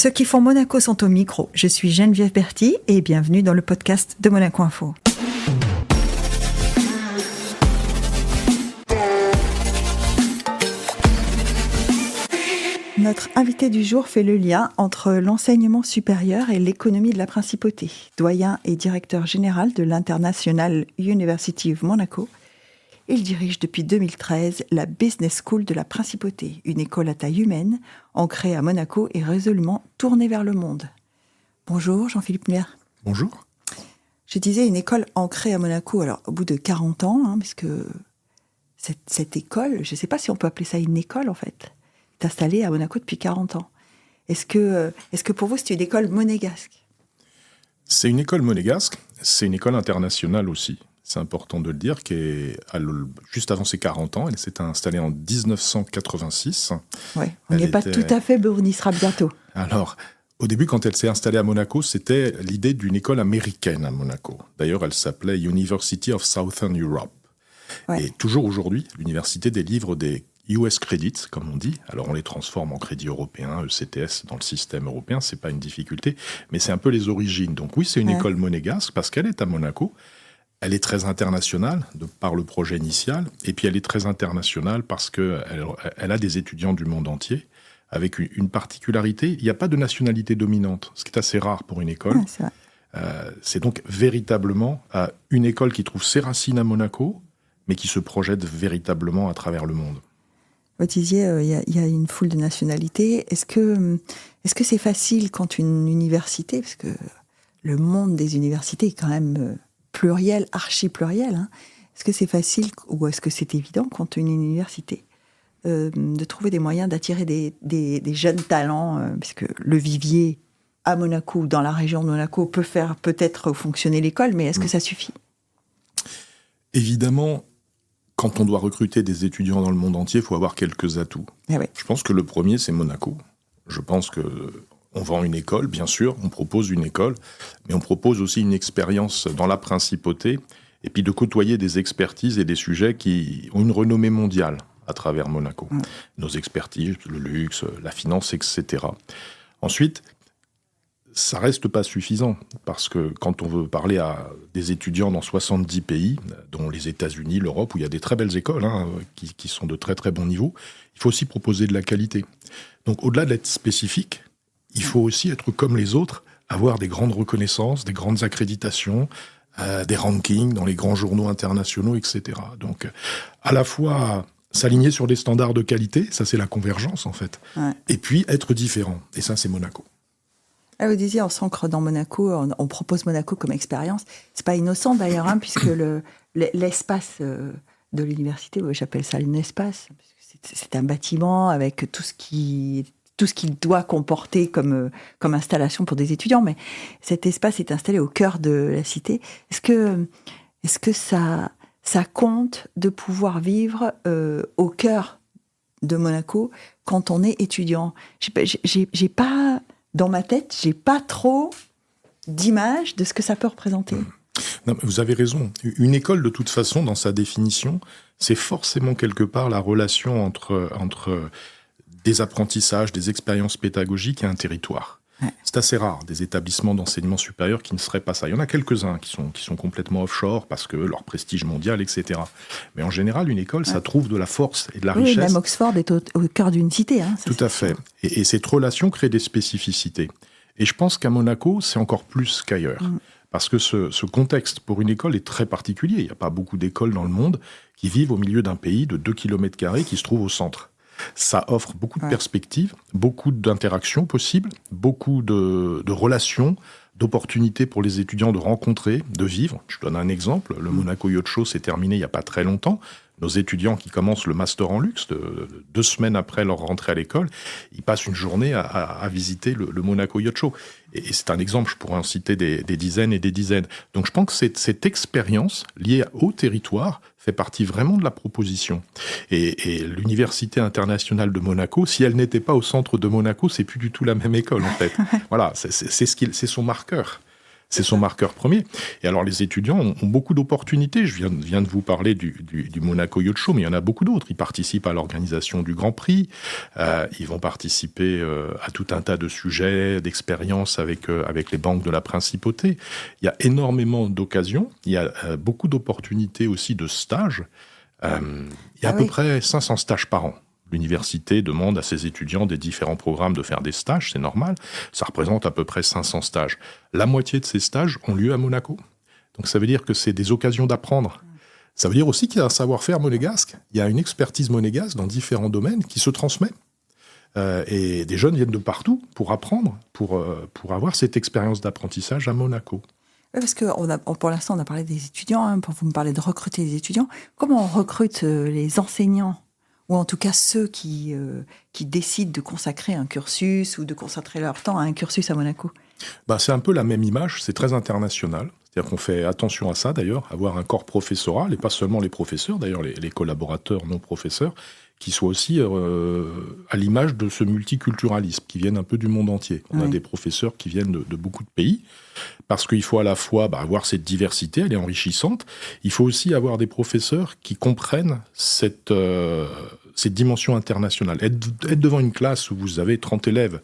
Ceux qui font Monaco sont au micro. Je suis Geneviève Berthy et bienvenue dans le podcast de Monaco Info. Notre invité du jour fait le lien entre l'enseignement supérieur et l'économie de la principauté. Doyen et directeur général de l'International University of Monaco, il dirige depuis 2013 la Business School de la Principauté, une école à taille humaine, ancrée à Monaco et résolument tournée vers le monde. Bonjour Jean-Philippe Muller. Bonjour. Je disais une école ancrée à Monaco, alors au bout de 40 ans, puisque cette école, je ne sais pas si on peut appeler ça une école en fait, est installée à Monaco depuis 40 ans. Est-ce que pour vous c'est une école monégasque ? C'est une école monégasque, c'est une école internationale aussi. C'est important de le dire, juste avant ses 40 ans, elle s'est installée en 1986. Oui, on n'est pas tout à fait, mais on y sera bientôt. Alors, au début, quand elle s'est installée à Monaco, c'était l'idée d'une école américaine à Monaco. D'ailleurs, elle s'appelait University of Southern Europe. Ouais. Et toujours aujourd'hui, l'université délivre des US Credits, comme on dit. Alors, on les transforme en crédits européens, ECTS, dans le système européen. C'est pas une difficulté, mais c'est un peu les origines. Donc oui, c'est une école monégasque parce qu'elle est à Monaco. Elle est très internationale par le projet initial, et puis elle est très internationale parce qu'elle a des étudiants du monde entier, avec une particularité, il n'y a pas de nationalité dominante, ce qui est assez rare pour une école. Ouais, c'est vrai. C'est donc véritablement une école qui trouve ses racines à Monaco, mais qui se projette véritablement à travers le monde. Vous disiez, il y a une foule de nationalités. Est-ce que c'est facile quand une université, parce que le monde des universités est quand même pluriel, archi-pluriel, est-ce que c'est facile ou est-ce que c'est évident quand une université de trouver des moyens d'attirer des jeunes talents, puisque le vivier à Monaco ou dans la région de Monaco peut faire peut-être fonctionner l'école, mais est-ce que ça suffit ? Évidemment, quand on doit recruter des étudiants dans le monde entier, il faut avoir quelques atouts. Ah oui. Je pense que le premier, c'est Monaco. Je pense qu'on vend une école, bien sûr, on propose une école, mais on propose aussi une expérience dans la principauté, et puis de côtoyer des expertises et des sujets qui ont une renommée mondiale à travers Monaco. Nos expertises, le luxe, la finance, etc. Ensuite, ça reste pas suffisant, parce que quand on veut parler à des étudiants dans 70 pays, dont les États-Unis, l'Europe, où il y a des très belles écoles, qui sont de très très bons niveaux, il faut aussi proposer de la qualité. Donc au-delà d'être spécifique, il faut aussi être comme les autres, avoir des grandes reconnaissances, des grandes accréditations, des rankings dans les grands journaux internationaux, etc. Donc, à la fois s'aligner sur des standards de qualité, ça c'est la convergence en fait, et puis être différent, et ça c'est Monaco. Ah, vous disiez, on s'ancre dans Monaco, on propose Monaco comme expérience. C'est pas innocent d'ailleurs, puisque l'espace de l'université, j'appelle ça un espace, c'est un bâtiment avec tout ce qu'il doit comporter comme installation pour des étudiants, mais cet espace est installé au cœur de la cité. Est-ce que ça compte de pouvoir vivre au cœur de Monaco quand on est étudiant ? J'ai pas, dans ma tête, j'ai pas trop d'image de ce que ça peut représenter. Non, mais vous avez raison. Une école, de toute façon, dans sa définition, c'est forcément quelque part la relation entre des apprentissages, des expériences pédagogiques et un territoire. Ouais. C'est assez rare, des établissements d'enseignement supérieur qui ne seraient pas ça. Il y en a quelques-uns qui sont complètement offshore parce que leur prestige mondial, etc. Mais en général, une école, ça trouve de la force et de la richesse. Même Oxford est au cœur d'une cité. Tout à fait. Et cette relation crée des spécificités. Et je pense qu'à Monaco, c'est encore plus qu'ailleurs. Parce que ce contexte pour une école est très particulier. Il n'y a pas beaucoup d'écoles dans le monde qui vivent au milieu d'un pays de 2 km² qui se trouve au centre. Ça offre beaucoup de perspectives, beaucoup d'interactions possibles, beaucoup de relations, d'opportunités pour les étudiants de rencontrer, de vivre. Je donne un exemple. Le Monaco Yacht Show s'est terminé il n'y a pas très longtemps. Nos étudiants qui commencent le master en luxe, 2 semaines après leur rentrée à l'école, ils passent une journée à visiter le Monaco Yacht Show. Et c'est un exemple, je pourrais en citer des dizaines et des dizaines. Donc je pense que cette expérience liée au territoire fait partie vraiment de la proposition. Et l'Université internationale de Monaco, si elle n'était pas au centre de Monaco, c'est plus du tout la même école en fait. Voilà, c'est son marqueur. C'est son marqueur premier. Et alors, les étudiants ont beaucoup d'opportunités. Je viens de vous parler du Monaco Yacht Show, mais il y en a beaucoup d'autres. Ils participent à l'organisation du Grand Prix. Ils vont participer à tout un tas de sujets, d'expériences avec les banques de la Principauté. Il y a énormément d'occasions. Il y a beaucoup d'opportunités aussi de stages. Il y a à peu près 500 stages par an. L'université demande à ses étudiants des différents programmes de faire des stages, c'est normal. Ça représente à peu près 500 stages. La moitié de ces stages ont lieu à Monaco. Donc ça veut dire que c'est des occasions d'apprendre. Ça veut dire aussi qu'il y a un savoir-faire monégasque. Il y a une expertise monégasque dans différents domaines qui se transmet. Et des jeunes viennent de partout pour apprendre, pour avoir cette expérience d'apprentissage à Monaco. Oui, parce que pour l'instant, on a parlé des étudiants. Hein, vous me parlez de recruter des étudiants. Comment on recrute les enseignants, ou en tout cas ceux qui décident de consacrer un cursus ou de consacrer leur temps à un cursus à Monaco? C'est un peu la même image, c'est très international. C'est-à-dire qu'on fait attention à ça d'ailleurs, avoir un corps professoral, et pas seulement les professeurs, d'ailleurs les collaborateurs non professeurs, qui soient aussi à l'image de ce multiculturalisme, qui viennent un peu du monde entier. On a des professeurs qui viennent de beaucoup de pays, parce qu'il faut à la fois avoir cette diversité, elle est enrichissante. Il faut aussi avoir des professeurs qui comprennent cette dimension internationale. Être devant une classe où vous avez 30 élèves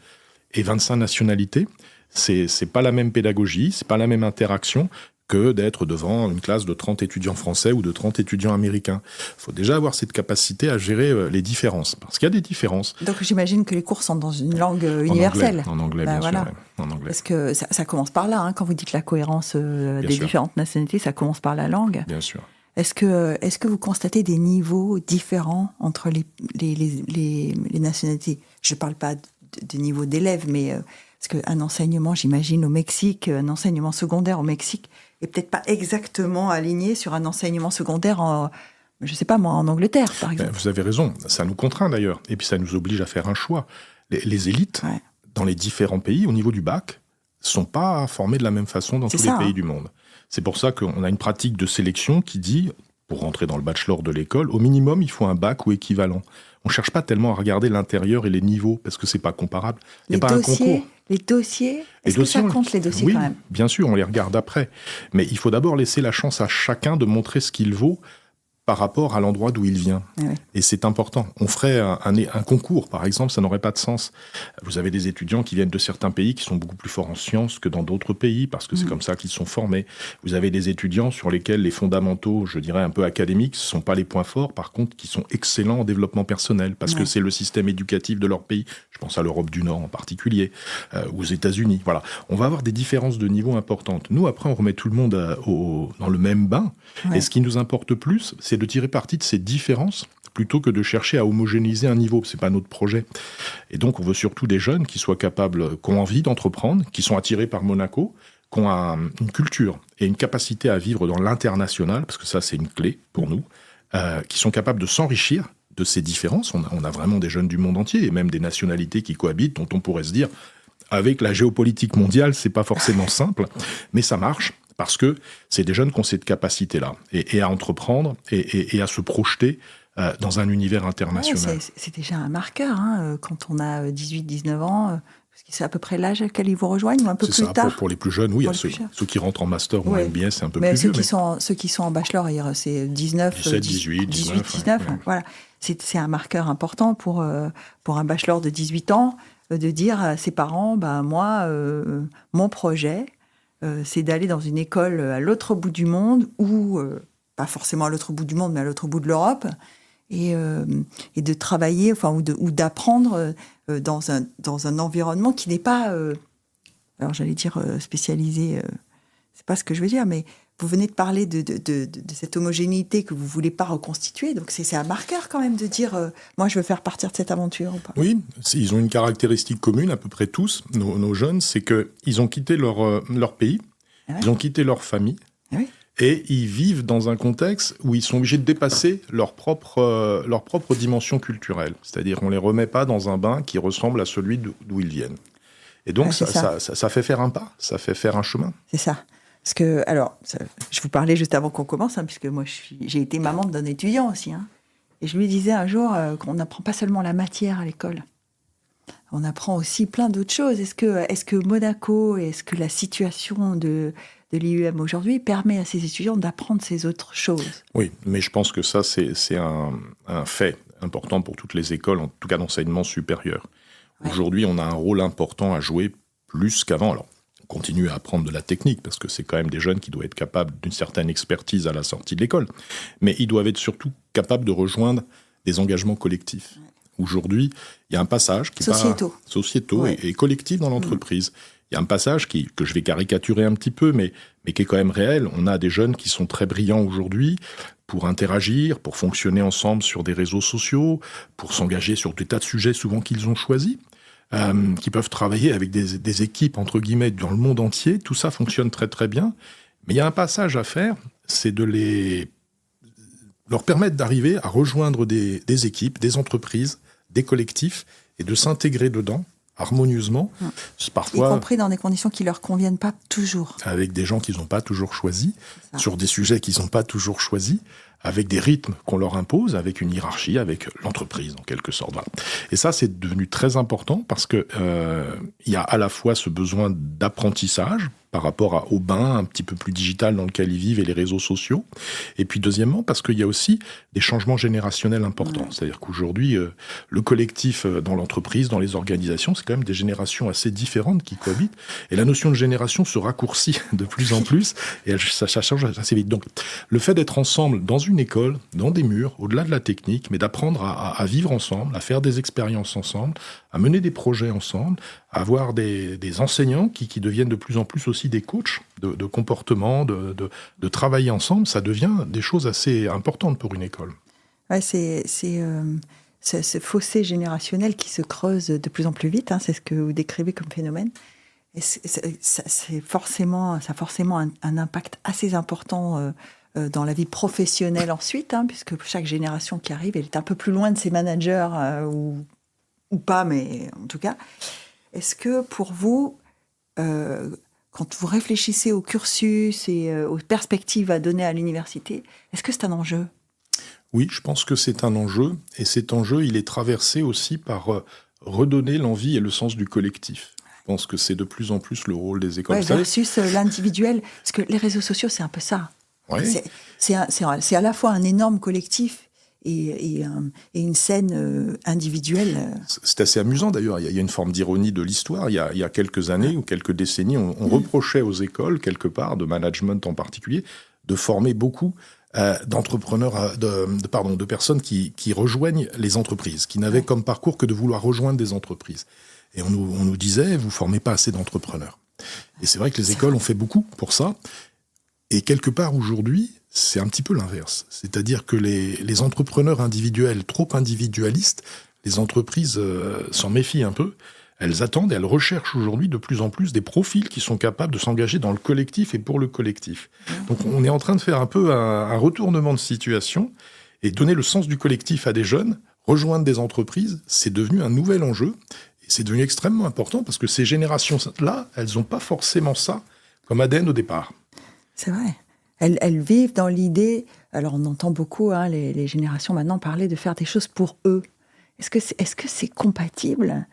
et 25 nationalités, c'est pas la même pédagogie, c'est pas la même interaction que d'être devant une classe de 30 étudiants français ou de 30 étudiants américains. Il faut déjà avoir cette capacité à gérer les différences, parce qu'il y a des différences. Donc j'imagine que les cours sont dans une langue universelle. En anglais, bien sûr. Ouais, en anglais. Parce que ça commence par là, hein, quand vous dites la cohérence des différentes nationalités, ça commence par la langue. Bien sûr. Est-ce que vous constatez des niveaux différents entre les nationalités? Je ne parle pas de niveau d'élèves, mais parce qu'un enseignement, j'imagine, au Mexique, un enseignement secondaire au Mexique est peut-être pas exactement aligné sur un enseignement secondaire je sais pas moi, en Angleterre, par exemple. Vous avez raison, ça nous contraint d'ailleurs, et puis ça nous oblige à faire un choix. Les élites, dans les différents pays, au niveau du bac, sont pas formées de la même façon dans tous les pays du monde. C'est pour ça qu'on a une pratique de sélection qui dit, pour rentrer dans le bachelor de l'école, au minimum, il faut un bac ou équivalent. On ne cherche pas tellement à regarder l'intérieur et les niveaux, parce que c'est pas comparable. Il n'y a pas un concours. Les dossiers, est-ce que ça compte les dossiers oui, quand même? Bien sûr, on les regarde après. Mais il faut d'abord laisser la chance à chacun de montrer ce qu'il vaut par rapport à l'endroit d'où il vient. Et c'est important. On ferait un concours, par exemple, ça n'aurait pas de sens. Vous avez des étudiants qui viennent de certains pays qui sont beaucoup plus forts en sciences que dans d'autres pays, parce que c'est comme ça qu'ils sont formés. Vous avez des étudiants sur lesquels les fondamentaux, je dirais un peu académiques, ne sont pas les points forts, par contre, qui sont excellents en développement personnel, parce que c'est le système éducatif de leur pays. Je pense à l'Europe du Nord en particulier, aux États-Unis. Voilà. On va avoir des différences de niveau importantes. Nous, après, on remet tout le monde dans le même bain. Et ce qui nous importe plus, c'est de tirer parti de ces différences plutôt que de chercher à homogénéiser un niveau. C'est pas notre projet. Et donc, on veut surtout des jeunes qui soient capables, qui ont envie d'entreprendre, qui sont attirés par Monaco, qui ont une culture et une capacité à vivre dans l'international, parce que ça, c'est une clé pour nous, qui sont capables de s'enrichir de ces différences. On a vraiment des jeunes du monde entier, et même des nationalités qui cohabitent, dont on pourrait se dire, avec la géopolitique mondiale, c'est pas forcément simple, mais ça marche. Parce que c'est des jeunes qui ont cette capacité-là, et à entreprendre, et à se projeter dans un univers international. C'est déjà un marqueur, hein, quand on a 18-19 ans, parce que c'est à peu près l'âge auquel ils vous rejoignent, ou un peu plus tard. Pour les plus jeunes, oui, ceux qui rentrent en master ou en MBA, c'est un peu plus vieux. Ceux qui sont en bachelor, c'est 19, 17, 18, 19. Ouais. Voilà. C'est un marqueur important pour un bachelor de 18 ans, de dire à ses parents, moi, mon projet, c'est d'aller dans une école à l'autre bout du monde, ou pas forcément à l'autre bout du monde, mais à l'autre bout de l'Europe, et de travailler, ou d'apprendre dans un environnement qui n'est pas, alors j'allais dire spécialisé, c'est pas ce que je veux dire, mais vous venez de parler de cette homogénéité que vous voulez pas reconstituer, donc c'est un marqueur quand même de dire, moi je veux faire partir de cette aventure ou pas. Oui, ils ont une caractéristique commune, à peu près tous, nos jeunes, c'est qu'ils ont quitté leur pays, ils ont quitté leur famille, et ils vivent dans un contexte où ils sont obligés de dépasser leur propre dimension culturelle. C'est-à-dire qu'on ne les remet pas dans un bain qui ressemble à celui d'où ils viennent. Et donc ça fait faire un pas, ça fait faire un chemin. C'est ça. Parce que, je vous parlais juste avant qu'on commence, puisque moi j'ai été maman d'un étudiant aussi. Et je lui disais un jour qu'on n'apprend pas seulement la matière à l'école. on apprend aussi plein d'autres choses. Est-ce que Monaco, est-ce que la situation de l'IUM aujourd'hui permet à ses étudiants d'apprendre ces autres choses? Oui, mais je pense que ça, c'est un fait important pour toutes les écoles, en tout cas d'enseignement supérieur. Ouais. Aujourd'hui, on a un rôle important à jouer plus qu'avant. Alors, on continue à apprendre de la technique, parce que c'est quand même des jeunes qui doivent être capables d'une certaine expertise à la sortie de l'école. Mais ils doivent être surtout capables de rejoindre des engagements collectifs. Ouais. Aujourd'hui, il y a un passage qui sociétaux ouais. et collectif dans l'entreprise. Il y a un passage que je vais caricaturer un petit peu, mais qui est quand même réel. On a des jeunes qui sont très brillants aujourd'hui pour interagir, pour fonctionner ensemble sur des réseaux sociaux, pour s'engager sur des tas de sujets souvent qu'ils ont choisis, qui peuvent travailler avec des équipes, entre guillemets, dans le monde entier. Tout ça fonctionne très très bien. Mais il y a un passage à faire, c'est de leur permettre d'arriver à rejoindre des équipes, des entreprises, des collectifs, et de s'intégrer dedans harmonieusement. Parfois, y compris dans des conditions qui ne leur conviennent pas toujours. Avec des gens qu'ils n'ont pas toujours choisis, sur des sujets qu'ils n'ont pas toujours choisis, avec des rythmes qu'on leur impose, avec une hiérarchie, avec l'entreprise en quelque sorte. Voilà. Et ça, c'est devenu très important parce que y a à la fois ce besoin d'apprentissage par rapport au bain un petit peu plus digital dans lequel ils vivent et les réseaux sociaux. Et puis deuxièmement, parce qu'il y a aussi des changements générationnels importants. Ouais. C'est-à-dire qu'aujourd'hui, le collectif dans l'entreprise, dans les organisations, c'est quand même des générations assez différentes qui cohabitent. Et la notion de génération se raccourcit de plus en plus et ça change assez vite. Donc le fait d'être ensemble dans une école, dans des murs, au-delà de la technique, mais d'apprendre à vivre ensemble, à faire des expériences ensemble, à mener des projets ensemble, à avoir des enseignants qui deviennent de plus en plus aussi des coachs de comportement, de travailler ensemble, ça devient des choses assez importantes pour une école. Ouais, c'est ce fossé générationnel qui se creuse de plus en plus vite, hein, c'est ce que vous décrivez comme phénomène. Et ça a forcément un impact assez important dans la vie professionnelle ensuite, hein, puisque chaque génération qui arrive, elle est un peu plus loin de ses managers ou pas, mais en tout cas. Est-ce que pour vous, quand vous réfléchissez au cursus et aux perspectives à donner à l'université, est-ce que c'est un enjeu ? Oui, je pense que c'est un enjeu. Et cet enjeu, il est traversé aussi par redonner l'envie et le sens du collectif. Je pense que c'est de plus en plus le rôle des écoles. Ouais, versus l'individuel. Parce que les réseaux sociaux, c'est un peu ça. Ouais. C'est à la fois un énorme collectif et une scène individuelle. C'est assez amusant d'ailleurs, il y a une forme d'ironie de l'histoire. Il y a quelques années ou quelques décennies, on reprochait aux écoles, quelque part, de management en particulier, de former beaucoup d'entrepreneurs, de personnes qui rejoignent les entreprises, qui n'avaient comme parcours que de vouloir rejoindre des entreprises. Et on nous disait, vous ne formez pas assez d'entrepreneurs. Et c'est vrai que les écoles ont fait beaucoup pour ça. Et quelque part aujourd'hui, c'est un petit peu l'inverse. C'est-à-dire que les entrepreneurs individuels, trop individualistes, les entreprises s'en méfient un peu. Elles attendent et elles recherchent aujourd'hui de plus en plus des profils qui sont capables de s'engager dans le collectif et pour le collectif. Donc on est en train de faire un peu un retournement de situation et donner le sens du collectif à des jeunes, rejoindre des entreprises, c'est devenu un nouvel enjeu. Et c'est devenu extrêmement important parce que ces générations-là, elles n'ont pas forcément ça comme ADN au départ. C'est vrai. Elles vivent dans l'idée, alors on entend beaucoup les générations maintenant parler de faire des choses pour eux. Est-ce que c'est compatible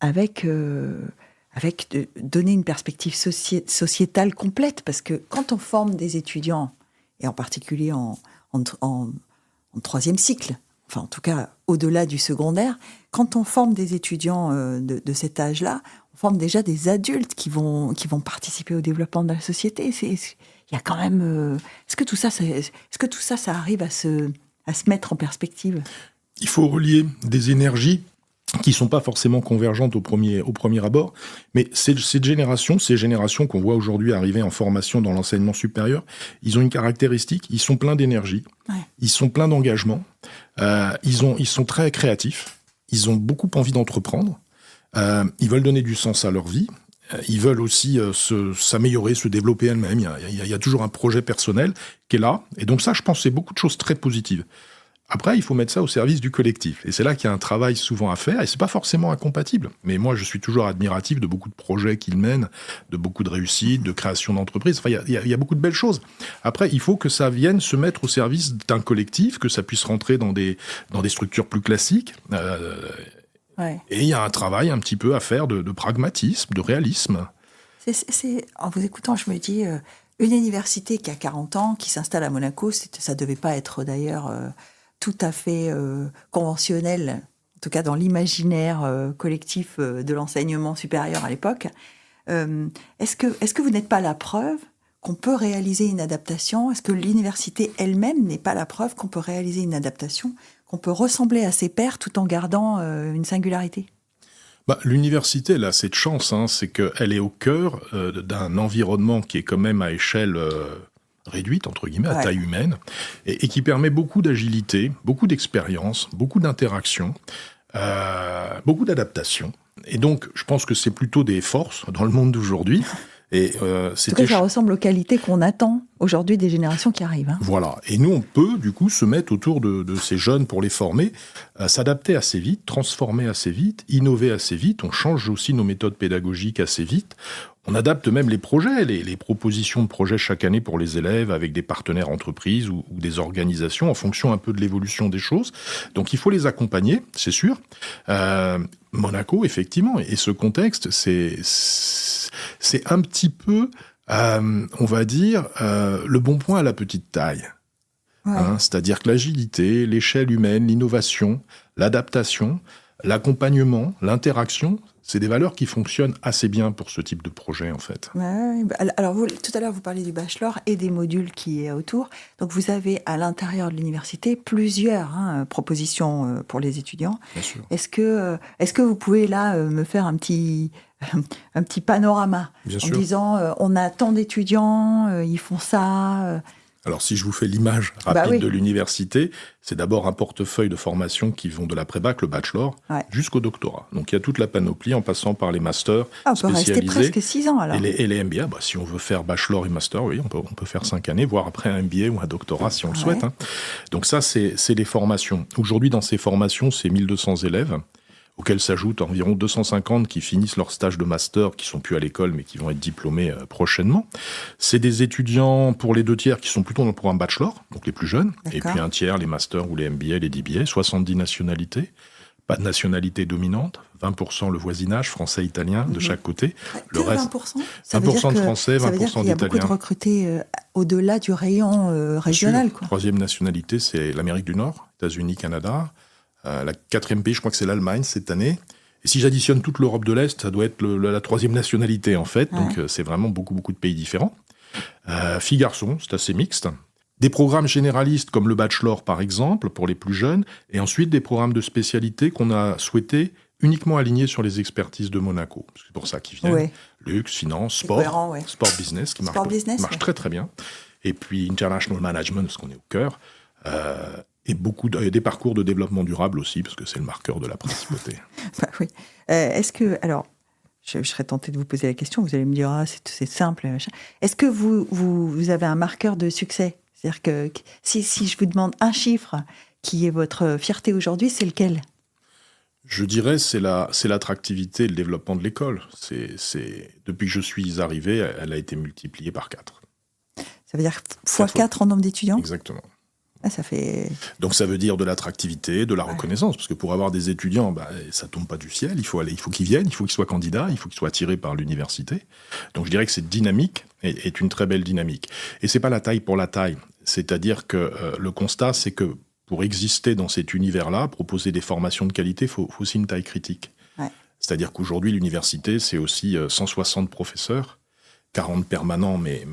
avec de donner une perspective sociétale complète? Parce que quand on forme des étudiants, et en particulier en troisième cycle, enfin en tout cas au-delà du secondaire, quand on forme des étudiants de cet âge-là, on forme déjà des adultes qui vont participer au développement de la société. Il y a quand même. Est-ce que tout ça, ça arrive à se mettre en perspective ? Il faut relier des énergies qui sont pas forcément convergentes au premier abord, mais ces générations qu'on voit aujourd'hui arriver en formation dans l'enseignement supérieur, ils ont une caractéristique, ils sont pleins d'énergie, ils sont pleins d'engagement, ils sont très créatifs, ils ont beaucoup envie d'entreprendre, ils veulent donner du sens à leur vie. Ils veulent aussi s'améliorer, se développer elles-mêmes. Il y a toujours un projet personnel qui est là. Et donc ça, je pense, c'est beaucoup de choses très positives. Après, il faut mettre ça au service du collectif. Et c'est là qu'il y a un travail souvent à faire. Et c'est pas forcément incompatible. Mais moi, je suis toujours admiratif de beaucoup de projets qu'ils mènent, de beaucoup de réussites, de création d'entreprises. Enfin, il y a beaucoup de belles choses. Après, il faut que ça vienne se mettre au service d'un collectif, que ça puisse rentrer dans des structures plus classiques. Ouais. Et il y a un travail un petit peu à faire de pragmatisme, de réalisme. En vous écoutant, je me dis, une université qui a 40 ans, qui s'installe à Monaco, ça ne devait pas être d'ailleurs tout à fait conventionnel, en tout cas dans l'imaginaire collectif de l'enseignement supérieur à l'époque. Est-ce que vous n'êtes pas la preuve qu'on peut réaliser une adaptation? Est-ce que l'université elle-même n'est pas la preuve qu'on peut réaliser une adaptation, qu'on peut ressembler à ses pairs tout en gardant une singularité? L'université, elle a cette chance, c'est qu'elle est au cœur d'un environnement qui est quand même à échelle réduite, entre guillemets, à taille humaine, et qui permet beaucoup d'agilité, beaucoup d'expérience, beaucoup d'interaction, beaucoup d'adaptation. Et donc, je pense que c'est plutôt des forces dans le monde d'aujourd'hui. Et, en tout cas, ça ressemble aux qualités qu'on attend aujourd'hui des générations qui arrivent. Voilà. Et nous, on peut, du coup, se mettre autour de ces jeunes pour les former, s'adapter assez vite, transformer assez vite, innover assez vite. On change aussi nos méthodes pédagogiques assez vite. On adapte même les projets, les propositions de projets chaque année pour les élèves avec des partenaires entreprises ou des organisations en fonction un peu de l'évolution des choses. Donc, il faut les accompagner, c'est sûr. Monaco, effectivement, et ce contexte, c'est un petit peu, on va dire, le bon point à la petite taille. Ouais. C'est-à-dire que l'agilité, l'échelle humaine, l'innovation, l'adaptation, l'accompagnement, l'interaction, c'est des valeurs qui fonctionnent assez bien pour ce type de projet, en fait. Ouais, alors, tout à l'heure, vous parliez du bachelor et des modules qui est autour. Donc, vous avez à l'intérieur de l'université plusieurs propositions pour les étudiants. Bien sûr. Est-ce que vous pouvez, là, me faire un petit panorama Bien en sûr. Disant on a tant d'étudiants, ils font ça Alors, si je vous fais l'image rapide de l'université, c'est d'abord un portefeuille de formation qui vont de la prébac, le bachelor, jusqu'au doctorat. Donc, il y a toute la panoplie en passant par les masters spécialisés. On peut rester presque 6 ans, alors. Et les MBA, si on veut faire bachelor et master, oui, on peut faire 5 années, voire après un MBA ou un doctorat si on le souhaite. Donc ça, c'est les formations. Aujourd'hui, dans ces formations, c'est 1200 élèves, auxquels s'ajoutent environ 250 qui finissent leur stage de master, qui sont plus à l'école, mais qui vont être diplômés prochainement. C'est des étudiants, pour les 2 tiers, qui sont plutôt dans le programme bachelor, donc les plus jeunes, et puis 1 tiers, les masters ou les MBA, les DBA, 70 nationalités, pas de nationalité dominante, 20% le voisinage français-italien de chaque côté. Le reste, 20%, 20% de français, 20% d'italiens. Ça veut dire qu'il y a beaucoup de recrutés au-delà du rayon régional. Quoi. 3e nationalité, c'est l'Amérique du Nord, États-Unis, Canada. La 4e pays, je crois que c'est l'Allemagne cette année. Et si j'additionne toute l'Europe de l'Est, ça doit être la 3e nationalité, en fait. Donc, c'est vraiment beaucoup de pays différents. Filles-garçons, c'est assez mixte. Des programmes généralistes comme le bachelor, par exemple, pour les plus jeunes. Et ensuite, des programmes de spécialité qu'on a souhaité uniquement alignés sur les expertises de Monaco. C'est pour ça qu'ils viennent. Luxe, finance, sport, sport business, qui marche très, très bien. Et puis, international management, parce qu'on est au cœur. Et des parcours de développement durable aussi, parce que c'est le marqueur de la principauté. Oui. Est-ce que, alors, je serais tentée de vous poser la question, vous allez me dire, c'est simple. Est-ce que vous avez un marqueur de succès? C'est-à-dire que si je vous demande un chiffre qui est votre fierté aujourd'hui, c'est lequel? Je dirais c'est l'attractivité et le développement de l'école. Depuis que je suis arrivé, elle a été multipliée par 4. Ça veut dire x4 en nombre d'étudiants? Exactement. Ça fait... Donc ça veut dire de l'attractivité, de la reconnaissance, parce que pour avoir des étudiants, ça tombe pas du ciel, il faut qu'ils viennent, il faut qu'ils soient candidats, il faut qu'ils soient attirés par l'université. Donc je dirais que cette dynamique est une très belle dynamique. Et c'est pas la taille pour la taille, c'est-à-dire que le constat, c'est que pour exister dans cet univers-là, proposer des formations de qualité, il faut aussi une taille critique. Ouais. C'est-à-dire qu'aujourd'hui, l'université, c'est aussi 160 professeurs, 40 permanents, mais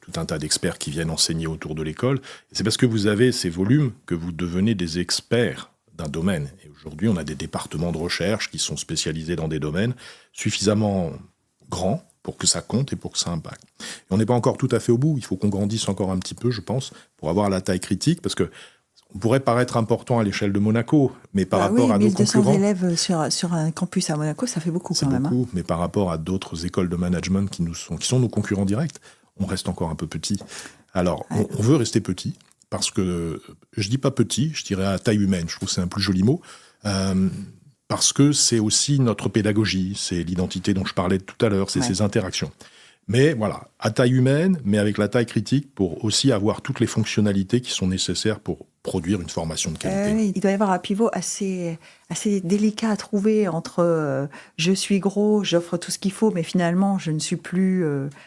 tout un tas d'experts qui viennent enseigner autour de l'école. Et c'est parce que vous avez ces volumes que vous devenez des experts d'un domaine. Et aujourd'hui, on a des départements de recherche qui sont spécialisés dans des domaines suffisamment grands pour que ça compte et pour que ça impacte. Et on n'est pas encore tout à fait au bout. Il faut qu'on grandisse encore un petit peu, je pense, pour avoir la taille critique, parce que on pourrait paraître important à l'échelle de Monaco, mais par rapport à nos concurrents... 1200 élèves sur un campus à Monaco, ça fait beaucoup quand même. C'est beaucoup, mais par rapport à d'autres écoles de management qui sont nos concurrents directs, on reste encore un peu petit. Alors, on veut rester petit, parce que, je dis pas petit, je dirais à taille humaine, je trouve que c'est un plus joli mot, parce que c'est aussi notre pédagogie, c'est l'identité dont je parlais tout à l'heure, c'est ces interactions. Mais voilà, à taille humaine, mais avec la taille critique pour aussi avoir toutes les fonctionnalités qui sont nécessaires pour produire une formation de qualité. Oui, il doit y avoir un pivot assez délicat à trouver entre je suis gros, j'offre tout ce qu'il faut, mais finalement, je ne suis plus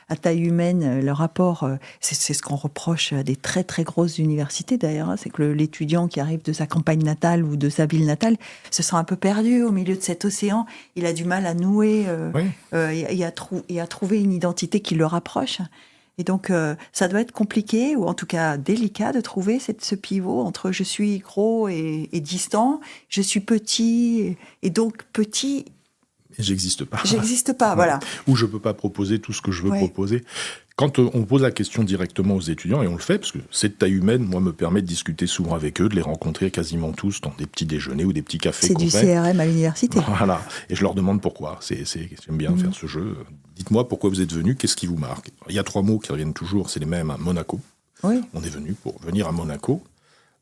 à taille humaine. Le rapport, c'est ce qu'on reproche à des très, très grosses universités, d'ailleurs. C'est que l'étudiant qui arrive de sa campagne natale ou de sa ville natale se sent un peu perdu au milieu de cet océan. Il a du mal à nouer et à trouver une identité qui le rapproche. Et donc, ça doit être compliqué, ou en tout cas délicat, de trouver ce pivot entre je suis gros et distant, je suis petit, et donc petit... Et j'existe pas. J'existe pas, voilà. Ou je peux pas proposer tout ce que je veux proposer. Quand on pose la question directement aux étudiants, et on le fait, parce que cette taille humaine, moi, me permet de discuter souvent avec eux, de les rencontrer quasiment tous dans des petits déjeuners ou des petits cafés. C'est du CRM à l'université. Voilà. Et je leur demande pourquoi. J'aime bien faire ce jeu. Dites-moi pourquoi vous êtes venus, qu'est-ce qui vous marque? Il y a 3 mots qui reviennent toujours, c'est les mêmes. À Monaco. Oui. On est venu pour venir à Monaco.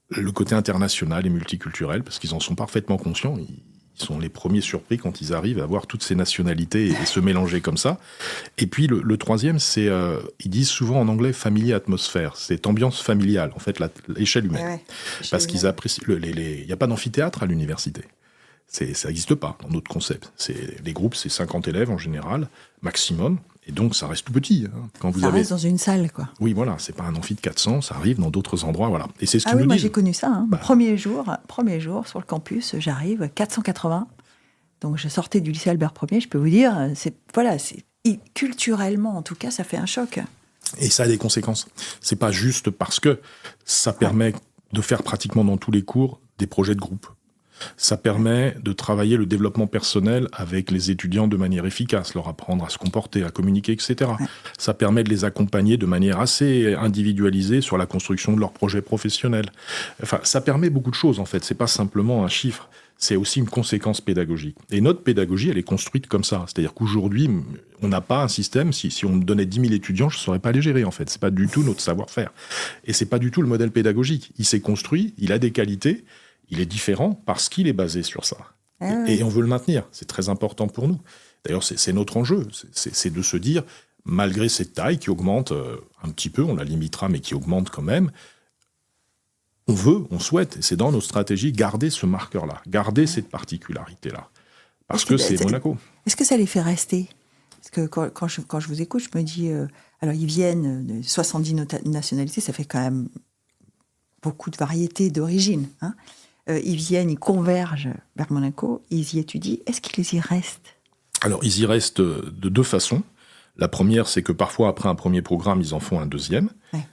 Le côté international et multiculturel, parce qu'ils en sont parfaitement conscients. Ils sont les premiers surpris quand ils arrivent à voir toutes ces nationalités et se mélanger comme ça. Et puis le troisième, c'est, ils disent souvent en anglais family atmosphere, c'est ambiance familiale, en fait, l'échelle humaine. Parce qu'ils apprécient. Il n'y a pas d'amphithéâtre à l'université. Ça n'existe pas dans notre concept. Les groupes, c'est 50 élèves en général, maximum. Et donc, ça reste tout petit. Quand ça reste dans une salle, quoi. Oui, voilà, c'est pas un amphi de 400, ça arrive dans d'autres endroits, voilà. Et c'est ce qu'ils nous moi disent. J'ai connu ça. Premier jour sur le campus, j'arrive, 480. Donc, je sortais du lycée Albert Ier, je peux vous dire, culturellement, en tout cas, ça fait un choc. Et ça a des conséquences. C'est pas juste parce que ça permet de faire pratiquement dans tous les cours des projets de groupe. Ça permet de travailler le développement personnel avec les étudiants de manière efficace, leur apprendre à se comporter, à communiquer, etc. Ouais. Ça permet de les accompagner de manière assez individualisée sur la construction de leur projet professionnel. Enfin, ça permet beaucoup de choses, en fait. C'est pas simplement un chiffre. C'est aussi une conséquence pédagogique. Et notre pédagogie, elle est construite comme ça. C'est-à-dire qu'aujourd'hui, on n'a pas un système, si on me donnait 10 000 étudiants, je ne saurais pas les gérer, en fait. C'est pas du tout notre savoir-faire. Et c'est pas du tout le modèle pédagogique. Il s'est construit, il a des qualités, il est différent parce qu'il est basé sur ça. Et on veut le maintenir. C'est très important pour nous. D'ailleurs, c'est notre enjeu. C'est de se dire, malgré cette taille qui augmente un petit peu, on la limitera, mais qui augmente quand même, on souhaite, et c'est dans nos stratégies, garder ce marqueur-là, garder cette particularité-là. Parce que c'est Monaco. Est-ce que ça les fait rester? Parce que quand je vous écoute, je me dis, alors ils viennent de 70 nationalités, ça fait quand même beaucoup de variétés d'origine, hein. Ils viennent, ils convergent vers Monaco, ils y étudient. Est-ce qu'ils y restent? Alors, ils y restent de 2 façons. La première, c'est que parfois, après un premier programme, ils en font un deuxième. Ouais.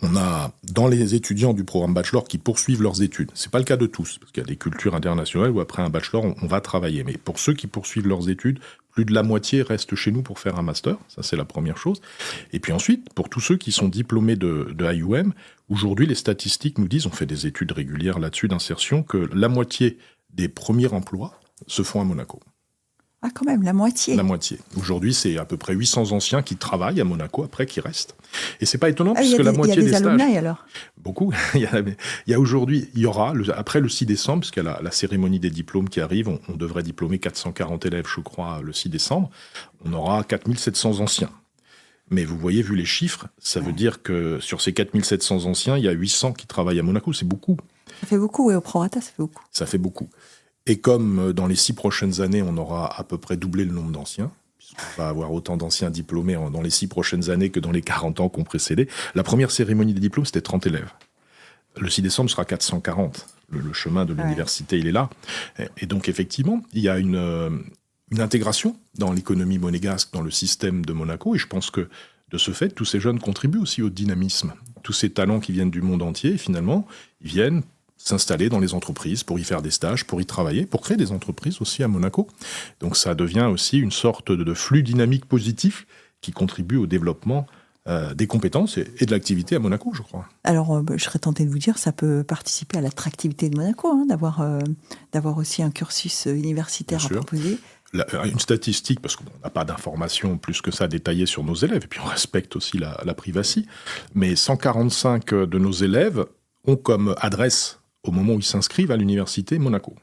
On a, dans les étudiants du programme bachelor qui poursuivent leurs études, c'est pas le cas de tous, parce qu'il y a des cultures internationales où après un bachelor, on va travailler. Mais pour ceux qui poursuivent leurs études, plus de la moitié restent chez nous pour faire un master. Ça, c'est la première chose. Et puis ensuite, pour tous ceux qui sont diplômés de IUM, aujourd'hui, les statistiques nous disent, on fait des études régulières là-dessus d'insertion, que la moitié des premiers emplois se font à Monaco. Ah, quand même, la moitié. La moitié. Aujourd'hui, c'est à peu près 800 anciens qui travaillent à Monaco, après qui restent. Et c'est pas étonnant, puisque la moitié des stages... Il y a des alumni, alors? Beaucoup. Il y a aujourd'hui, il y aura, après le 6 décembre, puisqu'il y a la cérémonie des diplômes qui arrive, on devrait diplômer 440 élèves, je crois, le 6 décembre. On aura 4700 anciens. Mais vous voyez, vu les chiffres, ça veut dire que sur ces 4700 anciens, il y a 800 qui travaillent à Monaco. C'est beaucoup. Ça fait beaucoup, oui, au prorata, ça fait beaucoup. Ça fait beaucoup. Et comme dans les 6 prochaines années, on aura à peu près doublé le nombre d'anciens, puisqu'on va avoir autant d'anciens diplômés dans les 6 prochaines années que dans les 40 ans qu'on précédait, la première cérémonie des diplômes, c'était 30 élèves. Le 6 décembre sera 440. Le chemin de l'université, il est là. Et donc, effectivement, il y a une intégration dans l'économie monégasque, dans le système de Monaco. Et je pense que, de ce fait, tous ces jeunes contribuent aussi au dynamisme. Tous ces talents qui viennent du monde entier, finalement, ils viennent s'installer dans les entreprises pour y faire des stages, pour y travailler, pour créer des entreprises aussi à Monaco. Donc ça devient aussi une sorte de flux dynamique positif qui contribue au développement des compétences et de l'activité à Monaco, je crois. Alors, je serais tentée de vous dire, ça peut participer à l'attractivité de Monaco, hein, d'avoir aussi un cursus universitaire à proposer. Une statistique, parce qu'on n'a pas d'informations plus que ça détaillées sur nos élèves, et puis on respecte aussi la privacy, mais 145 de nos élèves ont comme adresse, au moment où ils s'inscrivent, à l'université Monaco.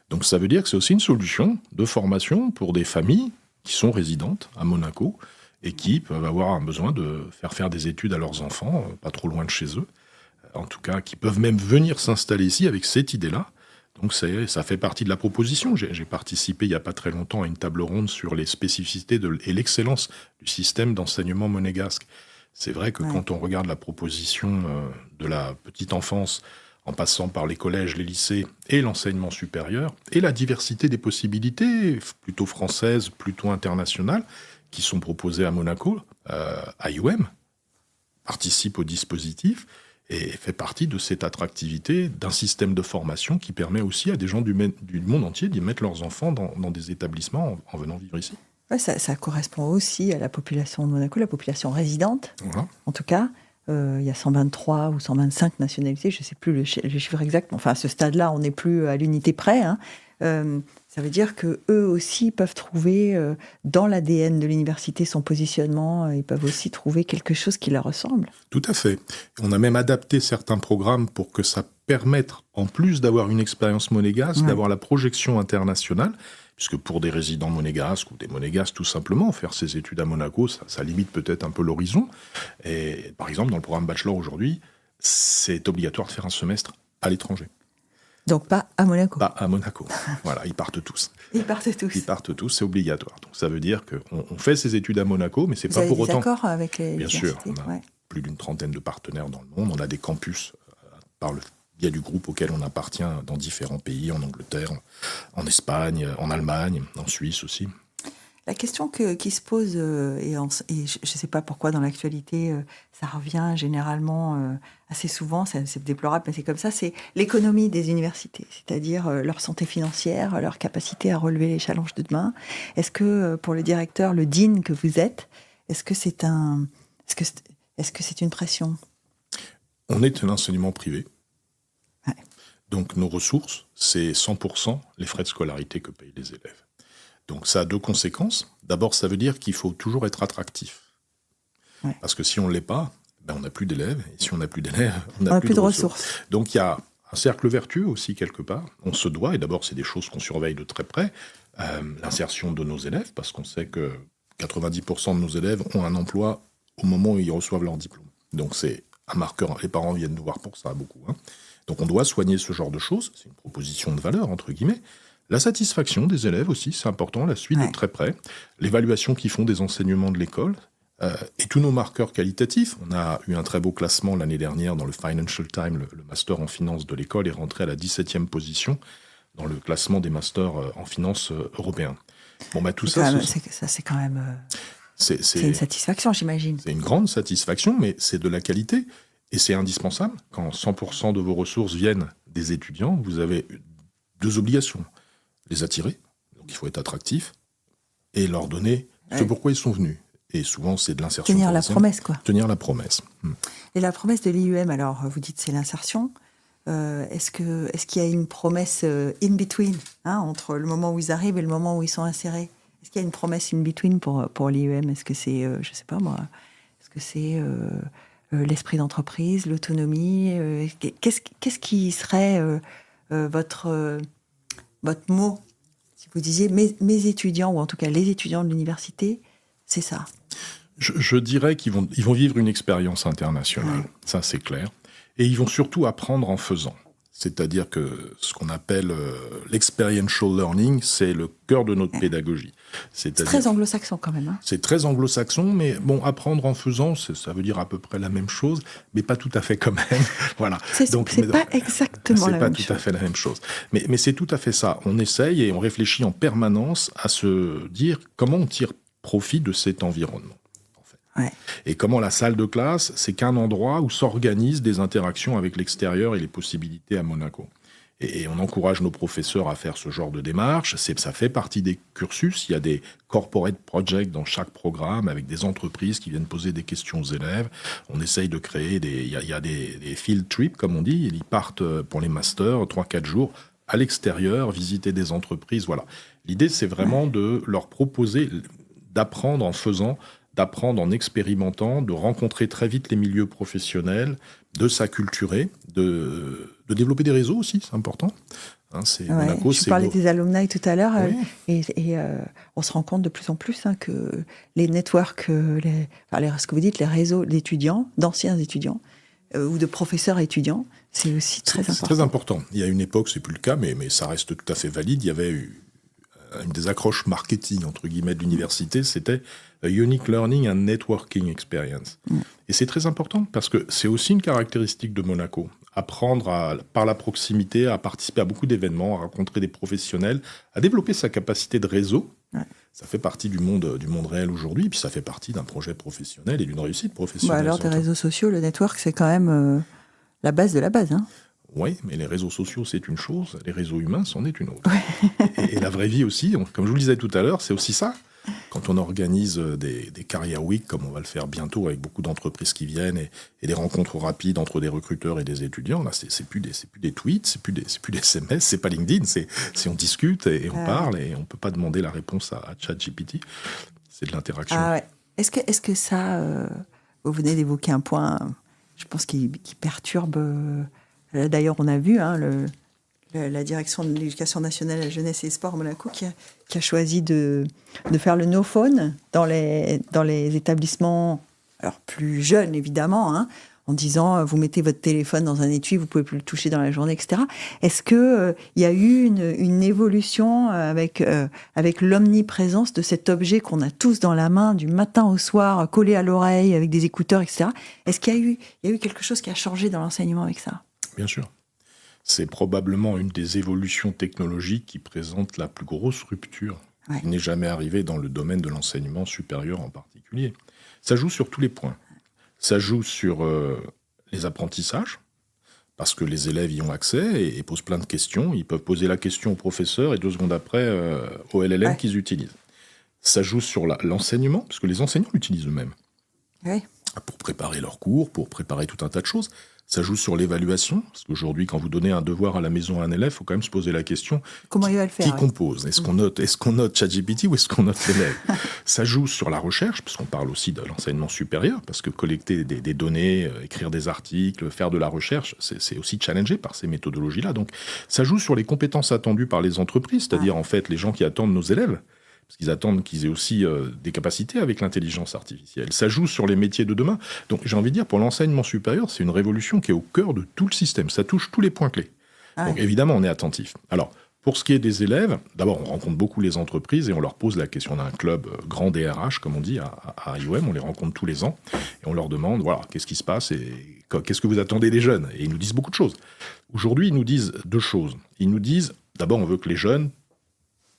Donc ça veut dire que c'est aussi une solution de formation pour des familles qui sont résidentes à Monaco et qui peuvent avoir un besoin de faire des études à leurs enfants, pas trop loin de chez eux. en tout cas, qui peuvent même venir s'installer ici avec cette idée-là. Donc ça fait partie de la proposition. J'ai participé il n'y a pas très longtemps à une table ronde sur les spécificités et l'excellence du système d'enseignement monégasque. C'est vrai que quand on regarde la proposition de la petite enfance, en passant par les collèges, les lycées et l'enseignement supérieur, et la diversité des possibilités, plutôt françaises, plutôt internationales, qui sont proposées à Monaco, IOM participe au dispositif, et fait partie de cette attractivité d'un système de formation qui permet aussi à des gens du monde entier d'y mettre leurs enfants dans des établissements en venant vivre ici. Ouais, ça correspond aussi à la population de Monaco, la population résidente. Voilà. En tout cas, il y a 123 ou 125 nationalités, je ne sais plus le chiffre exact. Enfin, à ce stade-là, on n'est plus à l'unité près. Hein. Ça veut dire qu'eux aussi peuvent trouver, dans l'ADN de l'université, son positionnement. Ils peuvent aussi trouver quelque chose qui leur ressemble. Tout à fait. On a même adapté certains programmes pour que ça permette, en plus d'avoir une expérience monégasque, d'avoir la projection internationale, puisque pour des résidents monégasques ou des monégasques tout simplement, faire ses études à Monaco, ça limite peut-être un peu l'horizon. Et par exemple, dans le programme Bachelor aujourd'hui, c'est obligatoire de faire un semestre à l'étranger. Donc pas à Monaco. Pas à Monaco. Voilà, ils partent tous. Ils partent tous. Ils partent tous, c'est obligatoire. Donc ça veut dire qu'on fait ses études à Monaco, mais c'est pas pour autant... Vous avez des accords avec les Bien sûr, on a ouais. plus d'une trentaine de partenaires dans le monde. On a des campus par le biais du groupe auquel on appartient dans différents pays, en Angleterre, en Espagne, en Allemagne, en Suisse aussi. La question qui se pose, et je ne sais pas pourquoi dans l'actualité, ça revient généralement assez souvent, c'est déplorable, mais c'est comme ça, c'est l'économie des universités, c'est-à-dire leur santé financière, leur capacité à relever les challenges de demain. Est-ce que pour le directeur, le dean que vous êtes, est-ce que c'est une pression ? On est un enseignement privé. Ouais. Donc nos ressources, c'est 100% les frais de scolarité que payent les élèves. Donc ça a deux conséquences. D'abord, ça veut dire qu'il faut toujours être attractif. Ouais. Parce que si on ne l'est pas, on n'a plus d'élèves. Et si on n'a plus d'élèves, on n'a plus de ressources. Donc il y a un cercle vertueux aussi quelque part. On se doit, et d'abord c'est des choses qu'on surveille de très près, l'insertion de nos élèves, parce qu'on sait que 90% de nos élèves ont un emploi au moment où ils reçoivent leur diplôme. Donc c'est un marqueur. Les parents viennent nous voir pour ça beaucoup. Hein. Donc on doit soigner ce genre de choses. C'est une proposition de valeur, entre guillemets. La satisfaction des élèves aussi, c'est important, la suite de très près. L'évaluation qu'ils font des enseignements de l'école et tous nos marqueurs qualitatifs. On a eu un très beau classement l'année dernière dans le Financial Times, le master en finance de l'école est rentré à la 17e position dans le classement des masters en finance européens. Bon, tout ça... C'est quand même... C'est une satisfaction, j'imagine. C'est une grande satisfaction, mais c'est de la qualité. Et c'est indispensable. Quand 100% de vos ressources viennent des étudiants, vous avez deux obligations. Les attirer, donc il faut être attractif, et leur donner ce pourquoi ils sont venus. Et souvent, c'est de l'insertion. Tenir la promesse, quoi. Tenir la promesse. Et la promesse de l'IUM, alors, vous dites c'est l'insertion. Est-ce qu'il y a une promesse in between, entre le moment où ils arrivent et le moment où ils sont insérés ? Est-ce qu'il y a une promesse in between pour l'IUM ? Est-ce que c'est, je ne sais pas moi, est-ce que c'est l'esprit d'entreprise, l'autonomie ? Qu'est-ce qui serait votre mot, si vous disiez mes étudiants, ou en tout cas les étudiants de l'université, c'est ça? Je dirais qu'ils vont vivre une expérience internationale, ça c'est clair. Et ils vont surtout apprendre en faisant. C'est-à-dire que ce qu'on appelle l'experiential learning, c'est le cœur de notre pédagogie. C'est très anglo-saxon quand même. Hein. C'est très anglo-saxon, mais bon, apprendre en faisant, ça veut dire à peu près la même chose, mais pas tout à fait quand même. Voilà. C'est pas exactement la même chose. C'est pas tout à fait la même chose. Mais c'est tout à fait ça. On essaye et on réfléchit en permanence à se dire comment on tire profit de cet environnement. Ouais. Et comment la salle de classe, c'est qu'un endroit où s'organisent des interactions avec l'extérieur et les possibilités à Monaco. Et on encourage nos professeurs à faire ce genre de démarche. Ça fait partie des cursus. Il y a des corporate projects dans chaque programme avec des entreprises qui viennent poser des questions aux élèves. On essaye de créer il y a des field trips, comme on dit. Ils partent pour les masters 3-4 jours à l'extérieur, visiter des entreprises. Voilà. L'idée, c'est vraiment de leur proposer d'apprendre en faisant, d'apprendre en expérimentant, de rencontrer très vite les milieux professionnels, de s'acculturer, de développer des réseaux aussi, c'est important. Hein, Monaco, je parlais des alumni tout à l'heure, et on se rend compte de plus en plus que les networks, ce que vous dites, les réseaux d'étudiants, d'anciens étudiants, ou de professeurs étudiants, c'est aussi très important. C'est très important. Il y a une époque, c'est plus le cas, mais ça reste tout à fait valide. Il y avait une des accroches marketing, entre guillemets, de l'université, c'était Unique Learning and Networking Experience. Et c'est très important parce que c'est aussi une caractéristique de Monaco. Apprendre par la proximité, à participer à beaucoup d'événements, à rencontrer des professionnels, à développer sa capacité de réseau. Ouais. Ça fait partie du monde réel aujourd'hui, puis ça fait partie d'un projet professionnel et d'une réussite professionnelle. Alors, des réseaux sociaux, le network, c'est quand même la base de la base. Hein. Oui, mais les réseaux sociaux, c'est une chose, les réseaux humains, c'en est une autre. Ouais. Et la vraie vie aussi, comme je vous le disais tout à l'heure, c'est aussi ça. Quand on organise des career week, comme on va le faire bientôt avec beaucoup d'entreprises qui viennent et des rencontres rapides entre des recruteurs et des étudiants, là, c'est plus des tweets, c'est plus des SMS, c'est pas LinkedIn, c'est on discute et on parle et on peut pas demander la réponse à ChatGPT. C'est de l'interaction. Ah ouais. Est-ce que ça, vous venez d'évoquer un point, je pense, qui perturbe. D'ailleurs, on a vu la direction de l'éducation nationale, la jeunesse et les sports à Monaco qui a choisi de faire le no phone dans les établissements, alors plus jeunes évidemment, hein, en disant vous mettez votre téléphone dans un étui, vous pouvez plus le toucher dans la journée, etc. Est-ce que il y a eu une évolution avec l'omniprésence de cet objet qu'on a tous dans la main du matin au soir, collé à l'oreille avec des écouteurs, etc. Est-ce qu'il y a eu quelque chose qui a changé dans l'enseignement avec ça ? Bien sûr. C'est probablement une des évolutions technologiques qui présente la plus grosse rupture qui n'est jamais arrivée dans le domaine de l'enseignement supérieur en particulier. Ça joue sur tous les points. Ça joue sur les apprentissages, parce que les élèves y ont accès et posent plein de questions. Ils peuvent poser la question au professeur et 2 secondes après au LLM qu'ils utilisent. Ça joue sur l'enseignement, parce que les enseignants l'utilisent eux-mêmes. Oui. Pour préparer leurs cours, pour préparer tout un tas de choses. Ça joue sur l'évaluation, parce qu'aujourd'hui, quand vous donnez un devoir à la maison à un élève, il faut quand même se poser la question comment il va le faire, qui compose. Est-ce qu'on note ChatGPT ou est-ce qu'on note l'élève? Ça joue sur la recherche, parce qu'on parle aussi de l'enseignement supérieur, parce que collecter des données, écrire des articles, faire de la recherche, c'est aussi challengé par ces méthodologies-là. Donc, ça joue sur les compétences attendues par les entreprises, c'est-à-dire en fait les gens qui attendent nos élèves. Parce qu'ils attendent qu'ils aient aussi des capacités avec l'intelligence artificielle. Ça joue sur les métiers de demain. Donc j'ai envie de dire, pour l'enseignement supérieur, c'est une révolution qui est au cœur de tout le système. Ça touche tous les points clés. Donc évidemment, on est attentif. Alors, pour ce qui est des élèves, d'abord, on rencontre beaucoup les entreprises et on leur pose la question. On a un club grand DRH, comme on dit, à IOM. On les rencontre tous les ans et on leur demande, voilà, qu'est-ce qui se passe et qu'est-ce que vous attendez des jeunes? Et ils nous disent beaucoup de choses. Aujourd'hui, ils nous disent 2 choses. Ils nous disent, d'abord, on veut que les jeunes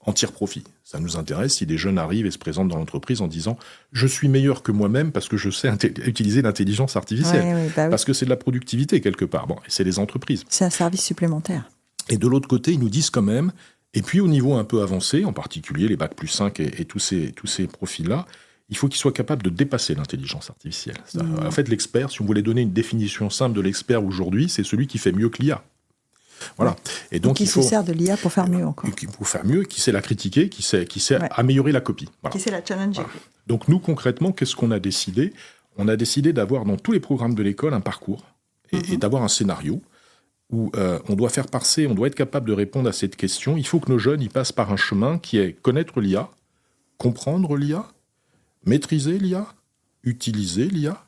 en tirent profit. Ça nous intéresse si des jeunes arrivent et se présentent dans l'entreprise en disant « Je suis meilleur que moi-même parce que je sais utiliser l'intelligence artificielle. » Parce que c'est de la productivité quelque part. Bon, et c'est les entreprises. C'est un service supplémentaire. Et de l'autre côté, ils nous disent quand même, et puis au niveau un peu avancé, en particulier les Bac plus 5 et tous ces profils-là, il faut qu'ils soient capables de dépasser l'intelligence artificielle. En fait, l'expert, si on voulait donner une définition simple de l'expert aujourd'hui, c'est celui qui fait mieux que l'IA. Voilà. Et donc, qui se sert de l'IA pour faire mieux encore. Pour faire mieux, qui sait la critiquer, qui sait améliorer la copie. Voilà. Qui sait la challenger. Voilà. Donc nous, concrètement, qu'est-ce qu'on a décidé? On a décidé d'avoir dans tous les programmes de l'école un parcours et d'avoir un scénario où on doit être capable de répondre à cette question. Il faut que nos jeunes ils passent par un chemin qui est connaître l'IA, comprendre l'IA, maîtriser l'IA, utiliser l'IA,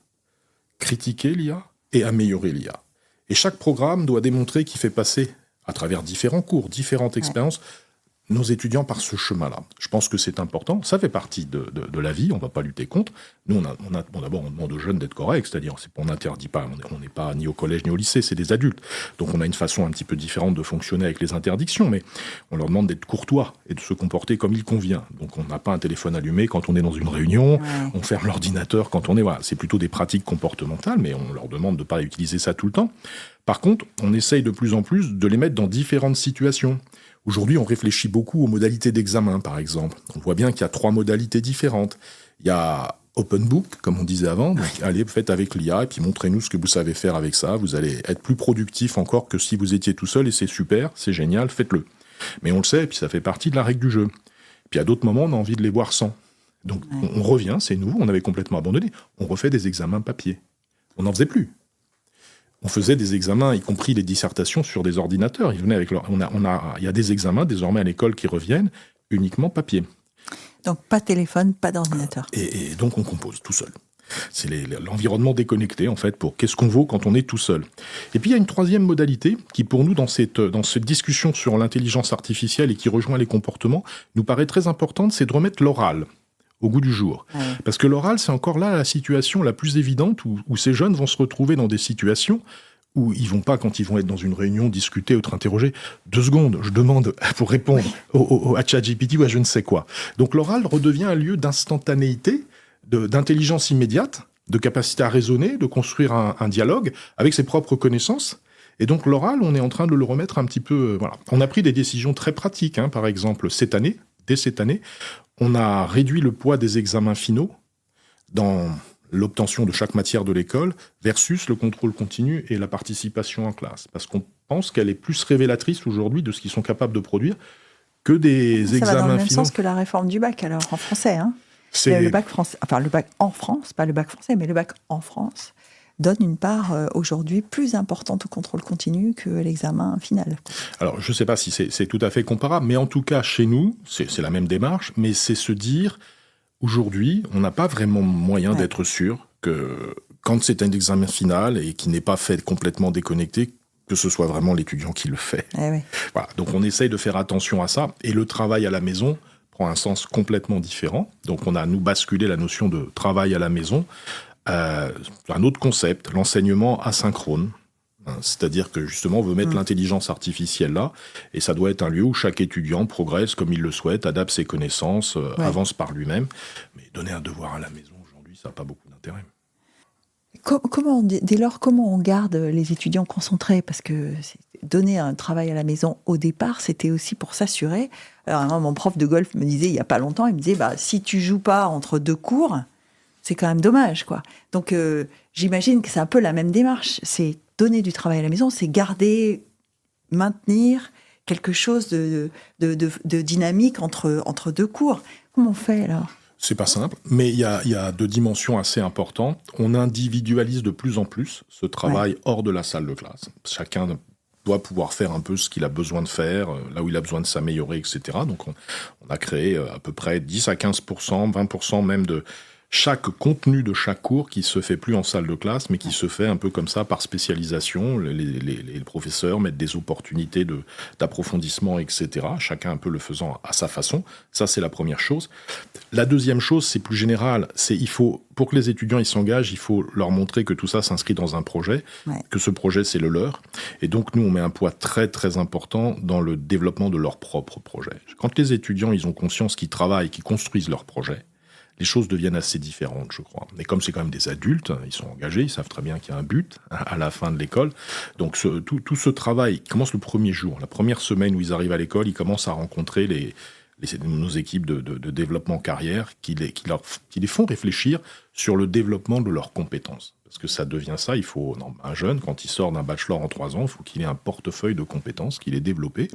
critiquer l'IA et améliorer l'IA. Et chaque programme doit démontrer qu'il fait passer, à travers différents cours, différentes expériences, nos étudiants par ce chemin-là. Je pense que c'est important. Ça fait partie de la vie. On ne va pas lutter contre. Nous, d'abord, on demande aux jeunes d'être corrects. C'est-à-dire, on n'interdit pas. On n'est pas ni au collège ni au lycée. C'est des adultes. Donc, on a une façon un petit peu différente de fonctionner avec les interdictions. Mais on leur demande d'être courtois et de se comporter comme il convient. Donc, on n'a pas un téléphone allumé quand on est dans une réunion. On ferme l'ordinateur quand on est... Voilà, c'est plutôt des pratiques comportementales. Mais on leur demande de ne pas utiliser ça tout le temps. Par contre, on essaye de plus en plus de les mettre dans différentes situations. Aujourd'hui, on réfléchit beaucoup aux modalités d'examen, par exemple. On voit bien qu'il y a 3 modalités différentes. Il y a open book, comme on disait avant. Donc, allez, faites avec l'IA et puis montrez-nous ce que vous savez faire avec ça. Vous allez être plus productif encore que si vous étiez tout seul et c'est super, c'est génial, faites-le. Mais on le sait, et puis ça fait partie de la règle du jeu. Puis à d'autres moments, on a envie de les voir sans. Donc on revient, c'est nouveau, on avait complètement abandonné. On refait des examens papier. On n'en faisait plus. On faisait des examens, y compris les dissertations, sur des ordinateurs. Ils venaient avec il y a des examens désormais à l'école qui reviennent uniquement papier. Donc pas de téléphone, pas d'ordinateur. Et donc on compose tout seul. C'est l'environnement déconnecté, en fait, pour qu'est-ce qu'on vaut quand on est tout seul. Et puis, il y a une troisième modalité qui, pour nous, dans cette discussion sur l'intelligence artificielle et qui rejoint les comportements, nous paraît très importante, c'est de remettre l'oral au goût du jour. Ouais. Parce que l'oral, c'est encore là la situation la plus évidente où ces jeunes vont se retrouver dans des situations où ils vont pas, quand ils vont être dans une réunion, discuter ou être interrogés. 2 secondes, je demande pour répondre à ChatGPT ou à je ne sais quoi. Donc l'oral redevient un lieu d'instantanéité, d'intelligence immédiate, de capacité à raisonner, de construire un dialogue avec ses propres connaissances. Et donc l'oral, on est en train de le remettre un petit peu... voilà. On a pris des décisions très pratiques. Par exemple, dès cette année, on a réduit le poids des examens finaux dans l'obtention de chaque matière de l'école versus le contrôle continu et la participation en classe. Parce qu'on pense qu'elle est plus révélatrice aujourd'hui de ce qu'ils sont capables de produire que des examens finaux. Ça va dans le même sens que la réforme du bac, alors, en français. Le bac français, enfin le bac en France, pas le bac français, mais le bac en France, donne une part aujourd'hui plus importante au contrôle continu que l'examen final. Alors, je ne sais pas si c'est tout à fait comparable, mais en tout cas, chez nous, c'est la même démarche, mais c'est se dire... Aujourd'hui, on n'a pas vraiment moyen d'être sûr que quand c'est un examen final et qui n'est pas fait complètement déconnecté, que ce soit vraiment l'étudiant qui le fait. Voilà. Donc on essaye de faire attention à ça. Et le travail à la maison prend un sens complètement différent. Donc on a, nous, basculé la notion de travail à la maison. Un autre concept, l'enseignement asynchrone. C'est-à-dire que justement, on veut mettre l'intelligence artificielle là, et ça doit être un lieu où chaque étudiant progresse comme il le souhaite, adapte ses connaissances, avance par lui-même. Mais donner un devoir à la maison aujourd'hui, ça n'a pas beaucoup d'intérêt. Dès lors, comment on garde les étudiants concentrés ? Parce que donner un travail à la maison au départ, c'était aussi pour s'assurer. Alors, mon prof de golf me disait il n'y a pas longtemps, il me disait si tu joues pas entre 2 cours, c'est quand même dommage, quoi. Donc j'imagine que c'est un peu la même démarche. C'est donner du travail à la maison, c'est garder, maintenir quelque chose de dynamique entre 2 cours. Comment on fait alors ? C'est pas simple, mais il y a 2 dimensions assez importantes. On individualise de plus en plus ce travail hors de la salle de classe. Chacun doit pouvoir faire un peu ce qu'il a besoin de faire, là où il a besoin de s'améliorer, etc. Donc on a créé à peu près 10 à 15%, 20% même de chaque contenu de chaque cours qui se fait plus en salle de classe, mais qui se fait un peu comme ça par spécialisation. Les professeurs mettent des opportunités d'approfondissement, etc. Chacun un peu le faisant à sa façon. Ça, c'est la première chose. La deuxième chose, c'est plus général. Pour que les étudiants ils s'engagent, il faut leur montrer que tout ça s'inscrit dans un projet, que ce projet, c'est le leur. Et donc, nous, on met un poids très, très important dans le développement de leur propre projet. Quand les étudiants, ils ont conscience qu'ils travaillent, qu'ils construisent leur projet, les choses deviennent assez différentes, je crois. Mais comme c'est quand même des adultes, ils sont engagés, ils savent très bien qu'il y a un but à la fin de l'école. Donc tout ce travail commence le premier jour. La première semaine où ils arrivent à l'école, ils commencent à rencontrer nos équipes de développement carrière qui les font réfléchir sur le développement de leurs compétences. Parce que ça devient ça, un jeune, quand il sort d'un bachelor en 3 ans, il faut qu'il ait un portefeuille de compétences, qu'il ait développé.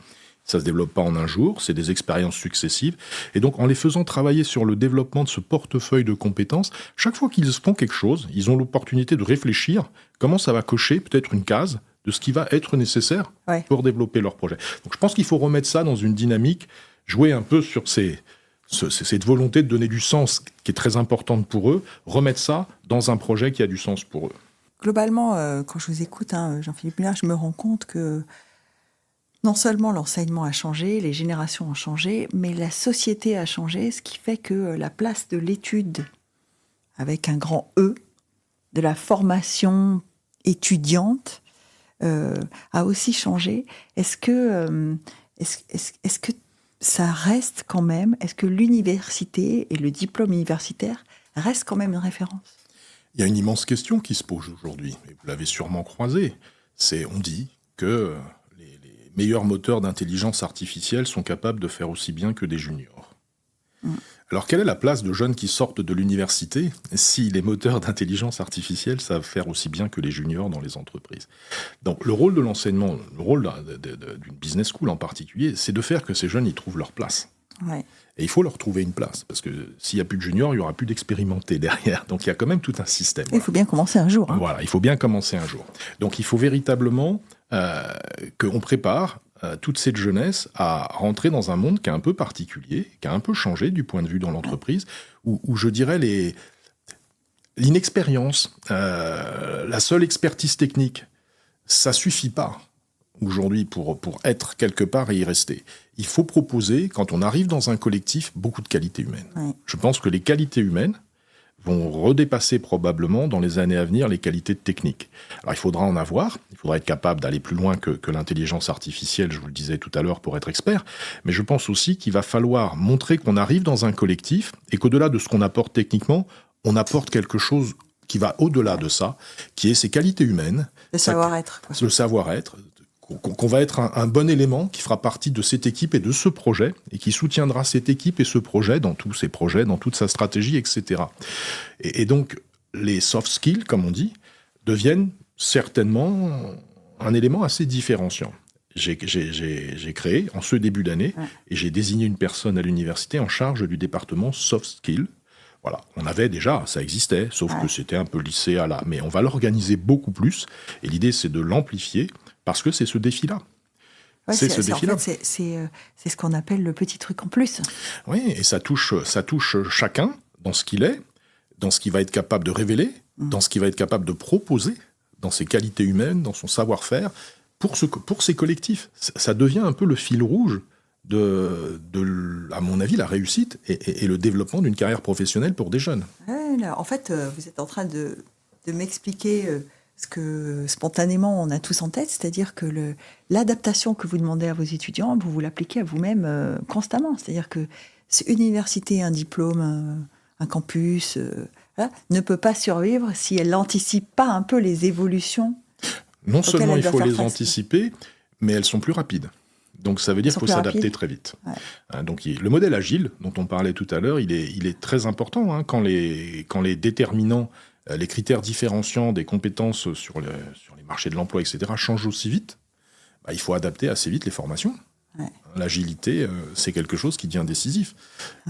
Ça ne se développe pas en un jour, c'est des expériences successives. Et donc, en les faisant travailler sur le développement de ce portefeuille de compétences, chaque fois qu'ils font quelque chose, ils ont l'opportunité de réfléchir comment ça va cocher peut-être une case de ce qui va être nécessaire pour développer leur projet. Donc, je pense qu'il faut remettre ça dans une dynamique, jouer un peu sur cette volonté de donner du sens qui est très importante pour eux, remettre ça dans un projet qui a du sens pour eux. Globalement, quand je vous écoute, Jean-Philippe Mullard, je me rends compte que non seulement l'enseignement a changé, les générations ont changé, mais la société a changé, ce qui fait que la place de l'étude, avec un grand E, de la formation étudiante, a aussi changé. Est-ce que ça reste quand même, est-ce que l'université et le diplôme universitaire restent quand même une référence ? Il y a une immense question qui se pose aujourd'hui, et vous l'avez sûrement croisée. On dit que les meilleurs moteurs d'intelligence artificielle sont capables de faire aussi bien que des juniors. Alors, quelle est la place de jeunes qui sortent de l'université si les moteurs d'intelligence artificielle savent faire aussi bien que les juniors dans les entreprises ? Donc, le rôle de l'enseignement, le rôle d'une business school en particulier, c'est de faire que ces jeunes y trouvent leur place. Et il faut leur trouver une place, parce que s'il n'y a plus de juniors, il n'y aura plus d'expérimentés derrière. Donc, il y a quand même tout un système. Il faut bien commencer un jour. Voilà, il faut bien commencer un jour. Donc, il faut véritablement qu'on prépare toute cette jeunesse à rentrer dans un monde qui est un peu particulier, qui a un peu changé du point de vue dans l'entreprise, où je dirais L'inexpérience, la seule expertise technique, ça suffit pas aujourd'hui pour être quelque part et y rester. Il faut proposer, quand on arrive dans un collectif, beaucoup de qualités humaines. Ouais. Je pense que les qualités humaines vont redépasser probablement dans les années à venir les qualités techniques. Alors il faudra en avoir, il faudra être capable d'aller plus loin que l'intelligence artificielle, je vous le disais tout à l'heure, pour être expert, mais je pense aussi qu'il va falloir montrer qu'on arrive dans un collectif et qu'au-delà de ce qu'on apporte techniquement, on apporte quelque chose qui va au-delà de ça, qui est ces qualités humaines. Le savoir-être. Le savoir-être, qu'on va être un bon élément qui fera partie de cette équipe et de ce projet, et qui soutiendra cette équipe et ce projet dans tous ses projets, dans toute sa stratégie, etc. Et donc, les soft skills, comme on dit, deviennent certainement un élément assez différenciant. J'ai créé, en ce début d'année, et j'ai désigné une personne à l'université en charge du département soft skills. Voilà, on avait déjà, ça existait, sauf que c'était un peu lissé à là. Mais on va l'organiser beaucoup plus, et l'idée, c'est de l'amplifier, parce que c'est ce défi-là. Ouais, c'est ce qu'on appelle le petit truc en plus. Oui, et ça touche chacun dans ce qu'il est, dans ce qu'il va être capable de révéler, dans ce qu'il va être capable de proposer, dans ses qualités humaines, dans son savoir-faire, pour ces collectifs. Ça devient un peu le fil rouge de à mon avis, la réussite et le développement d'une carrière professionnelle pour des jeunes. Ouais, là, en fait, vous êtes en train de m'expliquer ce que spontanément on a tous en tête, c'est-à-dire que l'adaptation que vous demandez à vos étudiants, vous l'appliquez à vous-même constamment. C'est-à-dire que université, un diplôme, un campus, ne peut pas survivre si elle n'anticipe pas un peu les évolutions. Non seulement il faut les anticiper, mais elles sont plus rapides. Donc ça veut dire qu'il faut s'adapter très vite. Ouais. Donc le modèle agile dont on parlait tout à l'heure, il est très important hein, quand les déterminants, les critères différenciants des compétences sur les marchés de l'emploi, etc., changent aussi vite. Il faut adapter assez vite les formations. Ouais. L'agilité, c'est quelque chose qui devient décisif.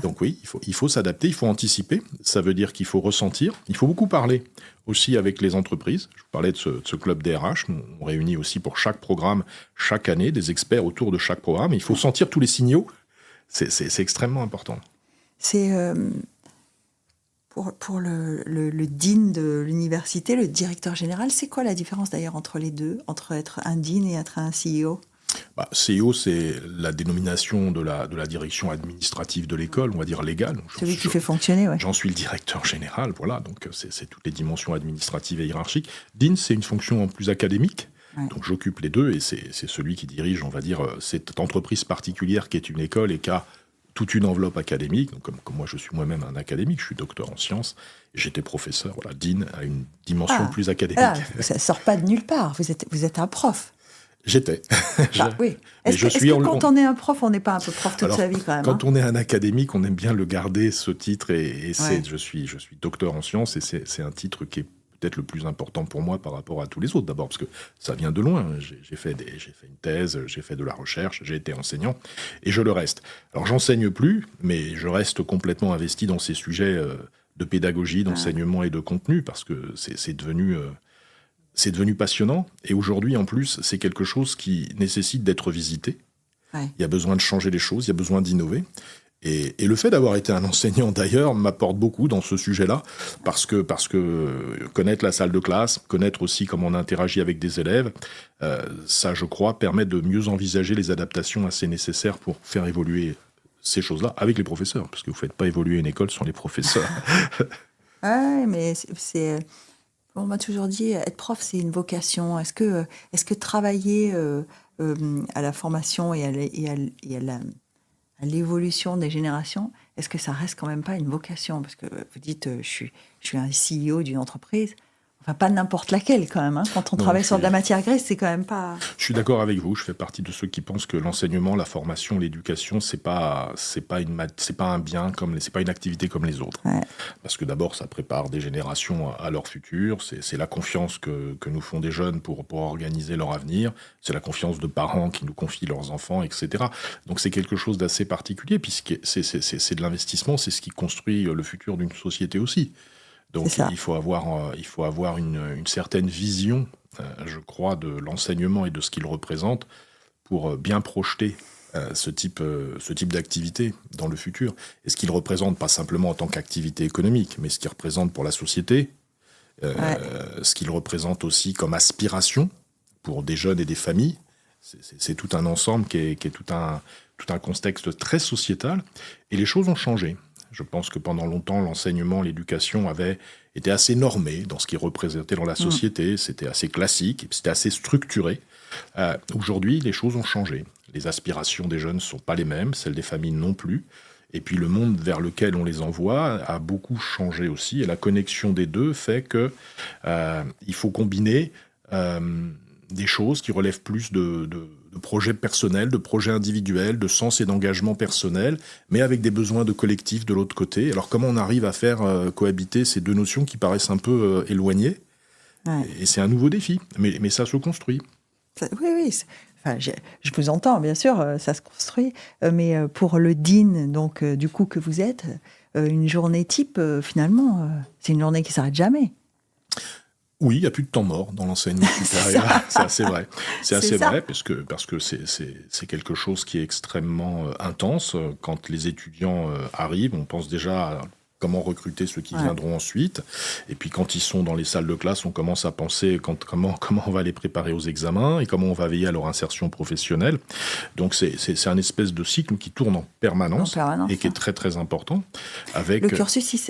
Donc oui, il faut s'adapter, il faut anticiper. Ça veut dire qu'il faut ressentir. Il faut beaucoup parler aussi avec les entreprises. Je vous parlais de ce club DRH. Nous, on réunit aussi pour chaque programme, chaque année, des experts autour de chaque programme. Et il faut sentir tous les signaux. C'est extrêmement important. C'est pour le dean de l'université, le directeur général, c'est quoi la différence d'ailleurs entre les deux, entre être un dean et être un CEO ? CEO, c'est la dénomination de la direction administrative de l'école, on va dire légale. Celui qui fait fonctionner, oui. J'en suis le directeur général, voilà, donc c'est toutes les dimensions administratives et hiérarchiques. Dean, c'est une fonction en plus académique, donc j'occupe les deux, et c'est celui qui dirige, on va dire, cette entreprise particulière qui est une école et qui a toute une enveloppe académique. Donc, comme moi, je suis moi-même un académique, je suis docteur en sciences, et j'étais professeur. Voilà, Dean a une dimension plus académique. Ça ne sort pas de nulle part, vous êtes un prof. J'étais. Oui. Est-ce que quand on est un prof, on n'est pas un peu prof toute sa vie quand même ? Quand on est un académique, on aime bien le garder, ce titre. Je suis docteur en sciences et c'est un titre qui est peut-être le plus important pour moi par rapport à tous les autres. D'abord parce que ça vient de loin. J'ai fait une thèse, j'ai fait de la recherche, j'ai été enseignant et je le reste. Alors j'enseigne plus, mais je reste complètement investi dans ces sujets de pédagogie, d'enseignement et de contenu parce que c'est devenu passionnant. Et aujourd'hui, en plus, c'est quelque chose qui nécesse d'être visité. Ouais. Il y a besoin de changer les choses, il y a besoin d'innover. Et le fait d'avoir été un enseignant, d'ailleurs, m'apporte beaucoup dans ce sujet-là, parce que connaître la salle de classe, connaître aussi comment on interagit avec des élèves, ça, je crois, permet de mieux envisager les adaptations assez nécessaires pour faire évoluer ces choses-là avec les professeurs, parce que vous ne faites pas évoluer une école sans les professeurs. Oui, mais c'est... On m'a toujours dit, être prof, c'est une vocation. Est-ce que travailler à la formation et à l'évolution des générations, est-ce que ça reste quand même pas une vocation ? Parce que vous dites, je suis un CEO d'une entreprise. Enfin, pas n'importe laquelle, quand même. Hein. Quand on travaille sur de la matière grise, c'est quand même pas... Je suis d'accord avec vous. Je fais partie de ceux qui pensent que l'enseignement, la formation, l'éducation, c'est pas un bien, c'est pas une activité comme les autres. Ouais. Parce que d'abord, ça prépare des générations à leur futur. C'est la confiance que nous font des jeunes pour organiser leur avenir. C'est la confiance de parents qui nous confient leurs enfants, etc. Donc, c'est quelque chose d'assez particulier, puisque c'est de l'investissement. C'est ce qui construit le futur d'une société aussi. Donc il faut avoir une certaine vision, je crois, de l'enseignement et de ce qu'il représente pour bien projeter ce type d'activité dans le futur. Et ce qu'il représente, pas simplement en tant qu'activité économique, mais ce qu'il représente pour la société, ce qu'il représente aussi comme aspiration pour des jeunes et des familles. C'est tout un ensemble qui est tout un contexte très sociétal. Et les choses ont changé. Je pense que pendant longtemps, l'enseignement, l'éducation avait été assez normé dans ce qu'il représentait dans la société. C'était assez classique, c'était assez structuré. Aujourd'hui, les choses ont changé. Les aspirations des jeunes ne sont pas les mêmes, celles des familles non plus. Et puis le monde vers lequel on les envoie a beaucoup changé aussi. Et la connexion des deux fait que il faut combiner des choses qui relèvent plus de projets personnels, de projets individuels, de sens et d'engagement personnel, mais avec des besoins de collectif de l'autre côté. Alors comment on arrive à faire cohabiter ces deux notions qui paraissent un peu éloignées ? Et c'est un nouveau défi, mais ça se construit. Oui. Enfin, je vous entends, bien sûr, ça se construit. Mais pour le DIN, donc, du coup, que vous êtes, une journée type, finalement, c'est une journée qui ne s'arrête jamais. Oui, il n'y a plus de temps mort dans l'enseignement supérieur. C'est assez vrai. C'est assez vrai parce que c'est quelque chose qui est extrêmement intense. Quand les étudiants arrivent, on pense déjà à comment recruter ceux qui viendront ensuite. Et puis quand ils sont dans les salles de classe, on commence à penser comment on va les préparer aux examens et comment on va veiller à leur insertion professionnelle. Donc c'est un espèce de cycle qui tourne en permanence et qui est très très important. Avec le cursus,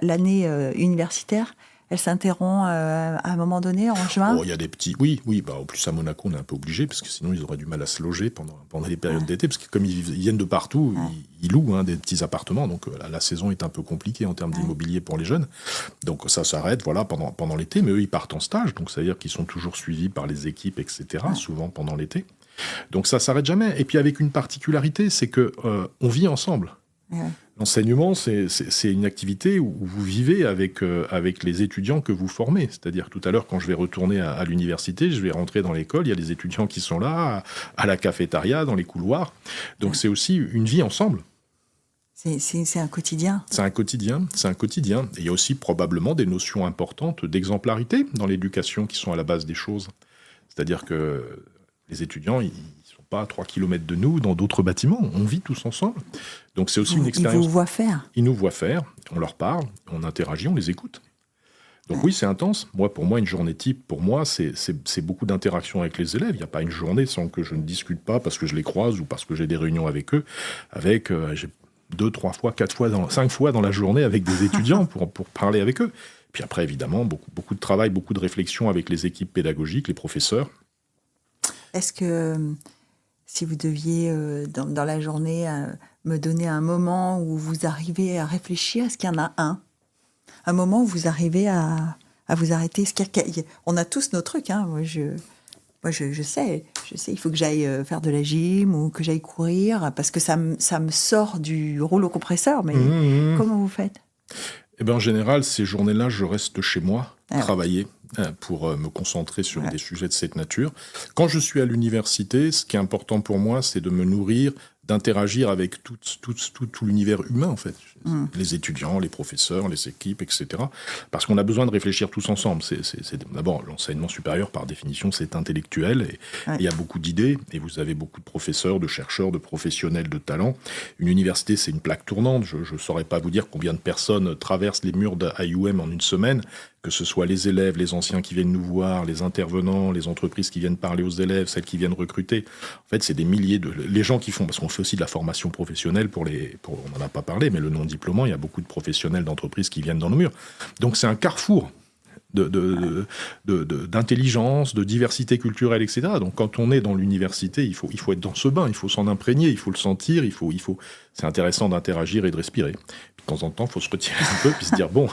l'année universitaire, elle s'interrompt à un moment donné, en juin. Il y a des petits... Oui. En plus, à Monaco, on est un peu obligé, parce que sinon, ils auraient du mal à se loger pendant les périodes d'été, parce que comme ils viennent de partout, ils louent des petits appartements, donc la saison est un peu compliquée en termes d'immobilier pour les jeunes. Donc ça s'arrête pendant l'été, mais eux, ils partent en stage, donc c'est-à-dire qu'ils sont toujours suivis par les équipes, etc., souvent pendant l'été. Donc ça s'arrête jamais. Et puis avec une particularité, c'est que on vit ensemble. L'enseignement, c'est une activité où vous vivez avec les étudiants que vous formez. C'est-à-dire, tout à l'heure, quand je vais retourner à l'université, je vais rentrer dans l'école, il y a des étudiants qui sont là, à la cafétéria, dans les couloirs. Donc, c'est aussi une vie ensemble. C'est un quotidien. C'est un quotidien. Et il y a aussi probablement des notions importantes d'exemplarité dans l'éducation qui sont à la base des choses. C'est-à-dire que les étudiants, ils pas à 3 km de nous, dans d'autres bâtiments. On vit tous ensemble. Donc c'est aussi une expérience. Ils vous voient faire. Ils nous voient faire, on leur parle, on interagit, on les écoute. Donc oui, c'est intense. Pour moi, une journée type, c'est beaucoup d'interactions avec les élèves. Il n'y a pas une journée sans que je ne discute pas parce que je les croise ou parce que j'ai des réunions avec eux. J'ai 2, 3 fois, 4 fois, 5 fois dans la journée avec des étudiants pour parler avec eux. Puis après, évidemment, beaucoup de travail, beaucoup de réflexion avec les équipes pédagogiques, les professeurs. Est-ce que... Si vous deviez, dans la journée, me donner un moment où vous arrivez à réfléchir, est-ce qu'il y en a un moment où vous arrivez à vous arrêter? On a tous nos trucs. Moi, je sais, il faut que j'aille faire de la gym ou que j'aille courir, parce que ça me sort du rouleau compresseur. Mais comment vous faites? En général, ces journées-là, je reste chez moi, travailler. Pour me concentrer sur des sujets de cette nature. Quand je suis à l'université, ce qui est important pour moi, c'est de me nourrir, d'interagir avec tout l'univers humain, en fait. Les étudiants, les professeurs, les équipes, etc. Parce qu'on a besoin de réfléchir tous ensemble. D'abord, l'enseignement supérieur, par définition, c'est intellectuel. Et il y a beaucoup d'idées. Et vous avez beaucoup de professeurs, de chercheurs, de professionnels, de talents. Une université, c'est une plaque tournante. Je ne saurais pas vous dire combien de personnes traversent les murs d'AIUM en une semaine, que ce soit les élèves, les anciens qui viennent nous voir, les intervenants, les entreprises qui viennent parler aux élèves, celles qui viennent recruter. En fait, c'est des milliers les gens qui font, parce qu'on fait aussi de la formation professionnelle on n'en a pas parlé, mais le non-diplômant, il y a beaucoup de professionnels d'entreprises qui viennent dans nos murs. Donc c'est un carrefour d'intelligence, de diversité culturelle, etc. Donc quand on est dans l'université, il faut être dans ce bain, il faut s'en imprégner, il faut le sentir, c'est intéressant d'interagir et de respirer. Puis de temps en temps, il faut se retirer un peu, puis se dire, bon,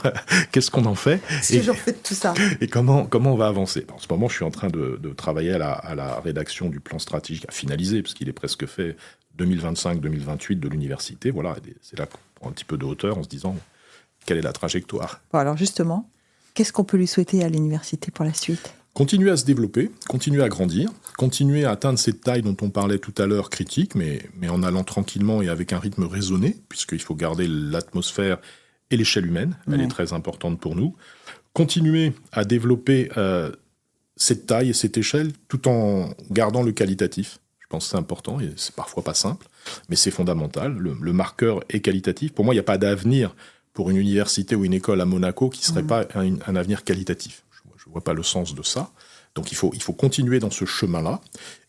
qu'est-ce qu'on en fait? C'est toujours fait de tout ça. Et comment on va avancer? En ce moment, je suis en train de travailler à la rédaction du plan stratégique à finaliser, parce qu'il est presque fait 2025-2028 de l'université. Voilà, c'est là qu'on prend un petit peu de hauteur en se disant, quelle est la trajectoire? Bon, alors justement, qu'est-ce qu'on peut lui souhaiter à l'université pour la suite? Continuer à se développer, continuer à grandir, continuer à atteindre cette taille dont on parlait tout à l'heure, critique, mais en allant tranquillement et avec un rythme raisonné, puisqu'il faut garder l'atmosphère et l'échelle humaine, elle est très importante pour nous. Continuer à développer cette taille et cette échelle tout en gardant le qualitatif. Je pense que c'est important et c'est parfois pas simple, mais c'est fondamental. Le marqueur est qualitatif. Pour moi, il n'y a pas d'avenir pour une université ou une école à Monaco qui ne serait pas un avenir qualitatif. Je ne vois pas le sens de ça. Donc il faut continuer dans ce chemin-là.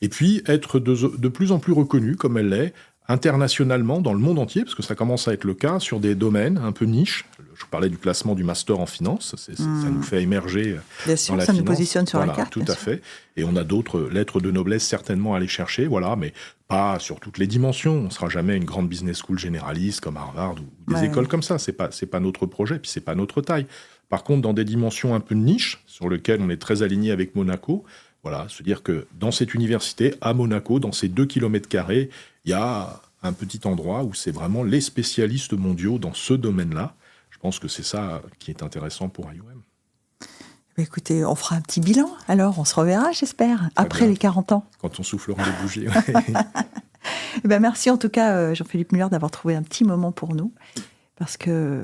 Et puis être de plus en plus reconnu, comme elle l'est, internationalement, dans le monde entier, parce que ça commence à être le cas, sur des domaines un peu niches. Je parlais du classement du master en finance, ça nous fait émerger bien sûr, dans la ça finance. nous positionne sur la carte. Tout à fait. Et on a d'autres lettres de noblesse certainement à aller chercher, voilà, mais pas sur toutes les dimensions. On ne sera jamais une grande business school généraliste comme Harvard ou des écoles comme ça. C'est pas notre projet, puis c'est pas notre taille. Par contre, dans des dimensions un peu de niche, sur lesquelles on est très aligné avec Monaco, voilà, se dire que dans cette université, à Monaco, dans ces 2 km², il y a un petit endroit où c'est vraiment les spécialistes mondiaux dans ce domaine-là. Je pense que c'est ça qui est intéressant pour IOM. Écoutez, on fera un petit bilan, alors on se reverra, j'espère, après les 40 ans. Quand on soufflera les bougies. Merci en tout cas, Jean-Philippe Muller, d'avoir trouvé un petit moment pour nous, parce qu'on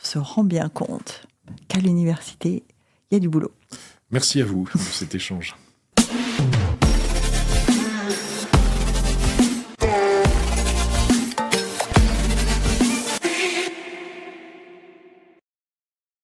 se rend bien compte qu'à l'université, il y a du boulot. Merci à vous de cet échange.